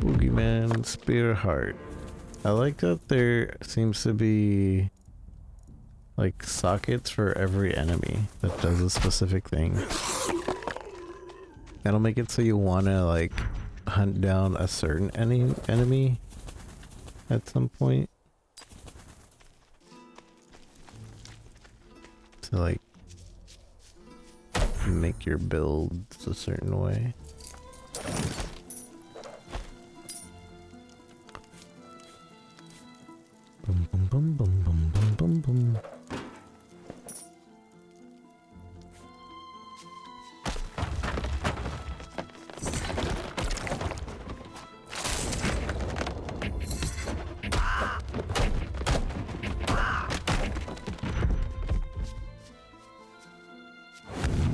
Boogeyman Spear Heart. I like that there seems to be like sockets for every enemy that does a specific thing. That'll make it so you wanna like hunt down a certain enemy at some point. To like make your builds a certain way. Boom, boom, boom, boom, boom, boom, boom, boom.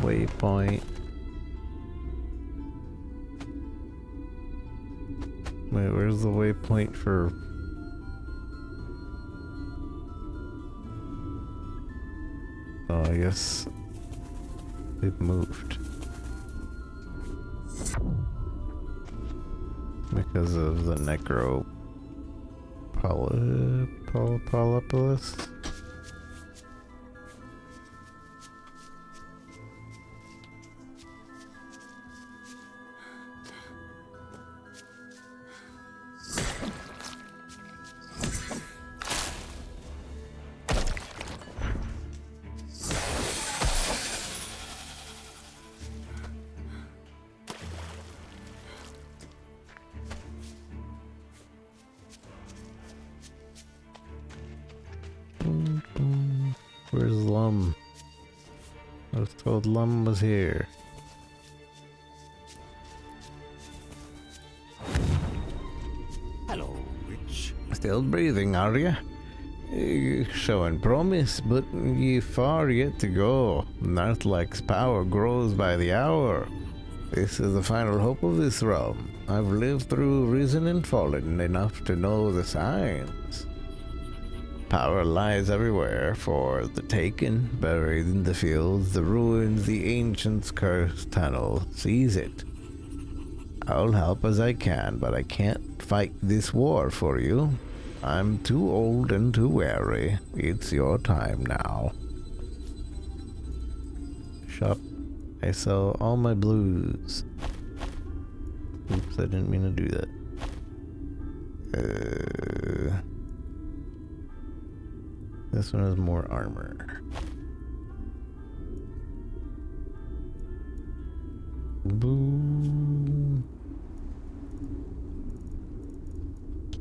Waypoint. Wait, where's the waypoint for... Oh, I guess they've moved because of the Polypolis. Where's Lum? I was told Lum was here. Hello, witch. Still breathing, are you? Showing promise, but ye far yet to go. Narthlak's power grows by the hour. This is the final hope of this realm. I've lived through risen and fallen enough to know the signs. Power lies everywhere for the taken, buried in the fields, the ruins, the ancients' cursed tunnel. Seize it. I'll help as I can, but I can't fight this war for you. I'm too old and too weary. It's your time now. Shop. I sell all my blues. Oops, I didn't mean to do that. This one has more armor. Boom.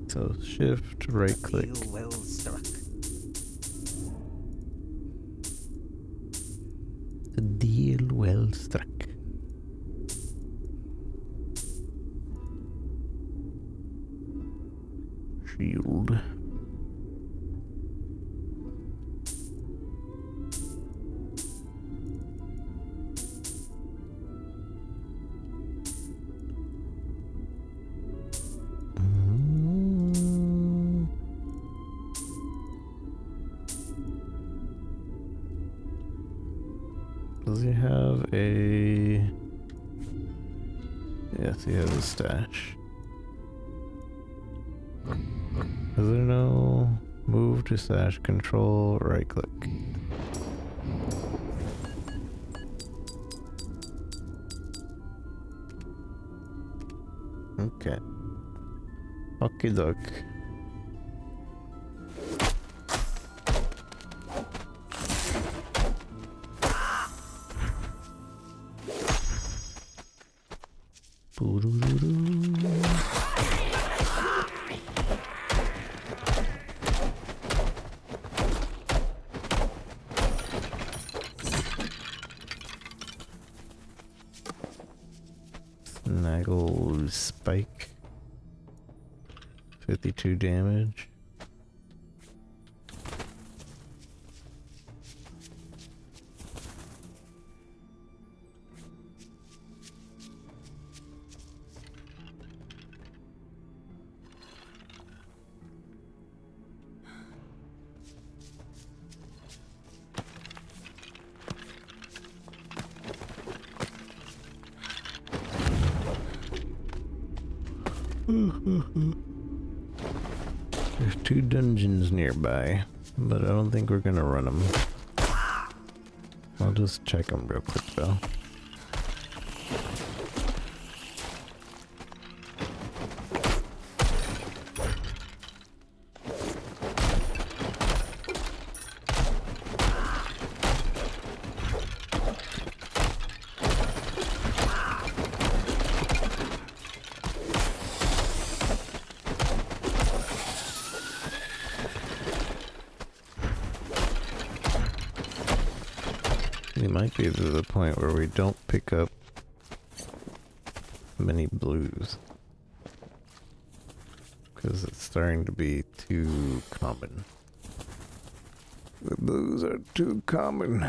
So shift, right click. Deal well struck. A deal well struck. Shield. Does he have a... Yes, he has a stash. Is there no move to stash, control, right click? Okay. Okie doke. Snaggle spike. 52 damage. There's 2 dungeons nearby, but I don't think we're gonna run them. I'll just check them real quick though. We might be to the point where we don't pick up many blues. Because it's starting to be too common. The blues are too common.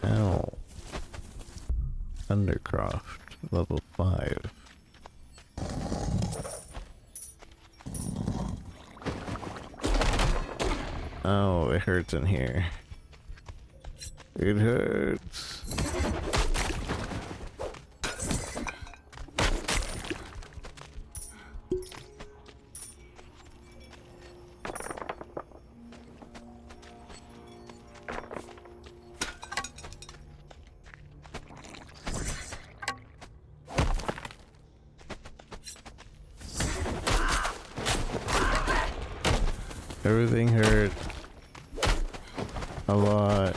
Ow. Undercroft, level 5. Oh, it hurts in here. It hurts. Everything hurt. A lot.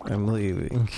I'm leaving.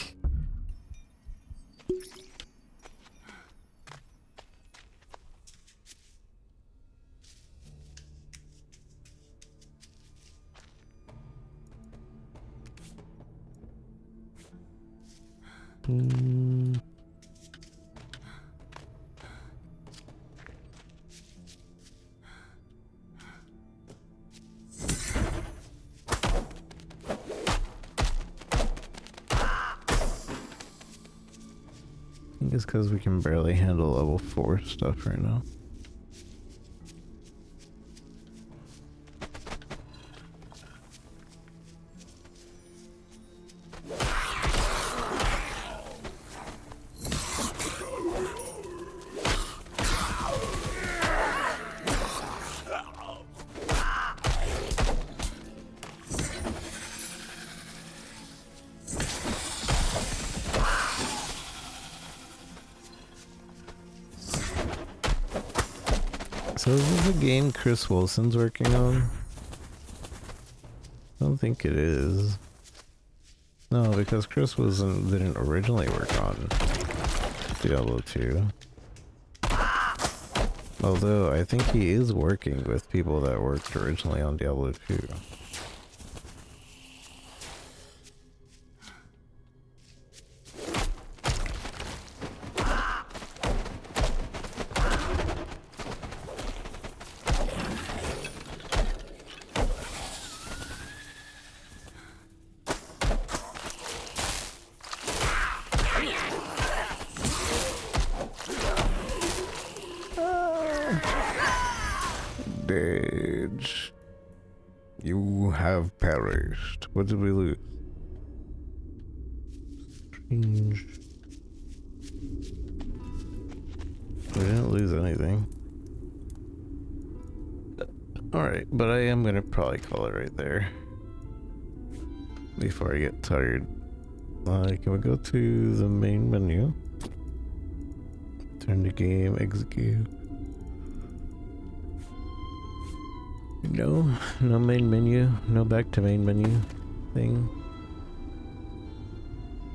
I think it's because we can barely handle level 4 stuff right now. So is this a game Chris Wilson's working on? I don't think it is. No, because Chris Wilson didn't originally work on Diablo 2. Although, I think he is working with people that worked originally on Diablo 2. stage. You have perished. What did we lose? Strange. We didn't lose anything. Alright, but I am gonna probably call it right there. Before I get tired. Can we go to the main menu? Turn the game, execute. No main menu, no back to main menu thing.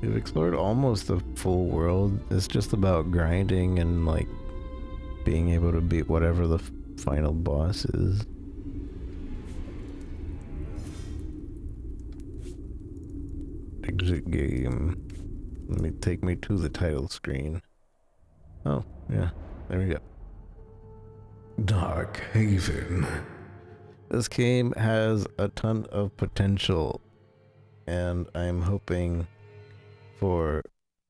We've explored almost the full world. It's just about grinding and like being able to beat whatever the final boss is. Exit game. Let me take me to the title screen. Oh, yeah. There we go. Darkhaven. This game has a ton of potential, and I'm hoping for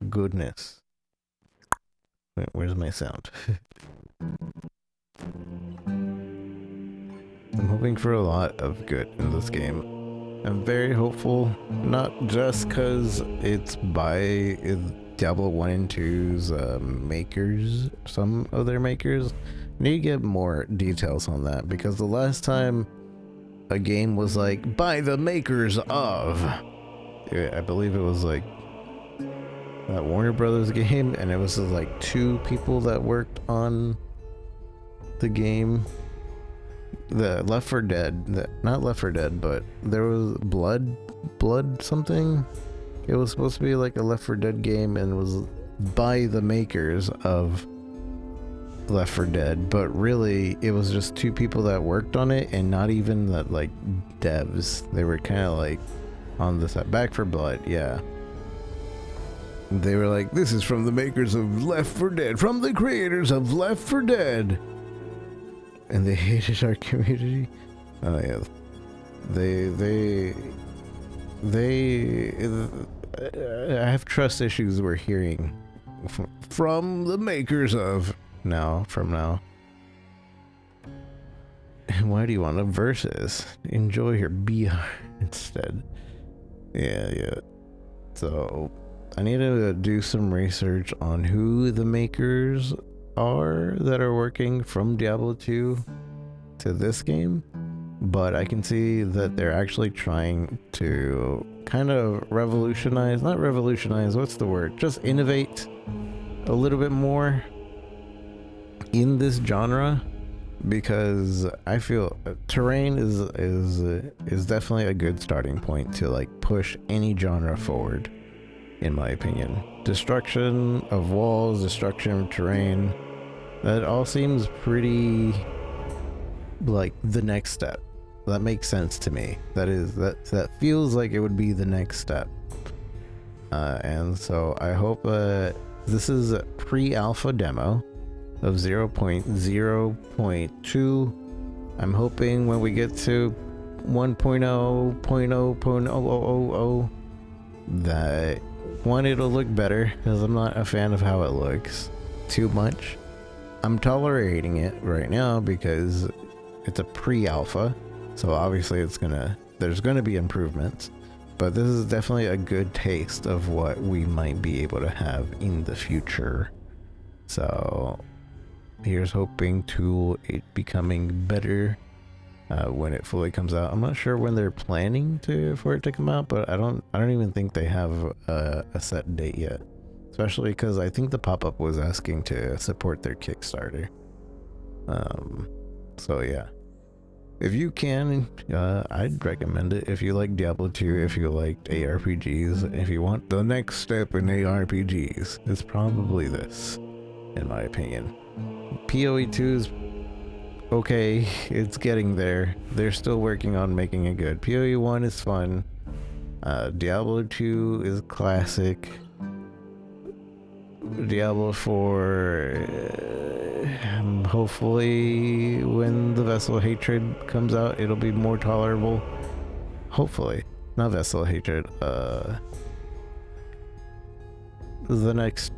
goodness. Wait, where's my sound? I'm hoping for a lot of good in this game. I'm very hopeful, not just because it's by Diablo 1 and 2's makers, some of their makers. I need to get more details on that, because the last time a game was like, by the makers of, I believe it was like that Warner Brothers game, and it was just like 2 people that worked on the game. The Left 4 Dead, not Left 4 Dead, but there was Blood something. It was supposed to be like a Left 4 Dead game, and it was by the makers of Left 4 Dead, but really it was just 2 people that worked on it, and not even that like devs. They were kind of like on the side. Back 4 Blood, yeah. They were like, this is from the makers of Left 4 Dead, from the creators of Left 4 Dead. And they hated our community. Oh yeah, I have trust issues we're hearing from the makers of from now. And why do you want a versus? Enjoy your BR instead. Yeah. So I need to do some research on who the makers are that are working from Diablo 2 to this game, but I can see that they're actually trying to kind of not revolutionize, what's the word? Just innovate a little bit more in this genre, because I feel terrain is definitely a good starting point to like push any genre forward, in my opinion. Destruction of walls, destruction of terrain, that all seems pretty like the next step. That makes sense to me. That feels like it would be the next step. And so I hope this is a pre-alpha demo of 0.0.2. I'm hoping when we get to 1.0.0.000 that one, it'll look better, because I'm not a fan of how it looks too much. I'm tolerating it right now because it's a pre-alpha, so obviously there's gonna be improvements, but this is definitely a good taste of what we might be able to have in the future. So here's hoping to it becoming better when it fully comes out. I'm not sure when they're planning for it to come out, but I don't even think they have a set date yet. Especially because I think the pop-up was asking to support their Kickstarter. So yeah. If you can, I'd recommend it. If you like Diablo 2, if you liked ARPGs, if you want the next step in ARPGs, it's probably this, in my opinion. PoE 2 is okay, it's getting there. They're still working on making it good. PoE 1 is fun. Diablo 2 is classic. Diablo 4, hopefully when the Vessel Hatred comes out, it'll be more tolerable. Hopefully. Not Vessel Hatred, the next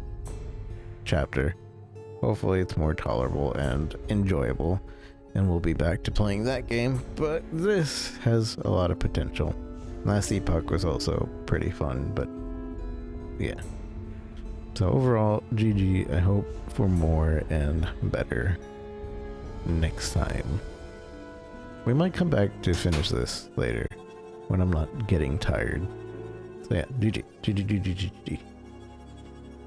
chapter. Hopefully it's more tolerable and enjoyable. and we'll be back to playing that game, but this has a lot of potential. Last Epoch was also pretty fun, but yeah. So overall, GG. I hope for more and better next time. We might come back to finish this later when I'm not getting tired. So yeah, GG.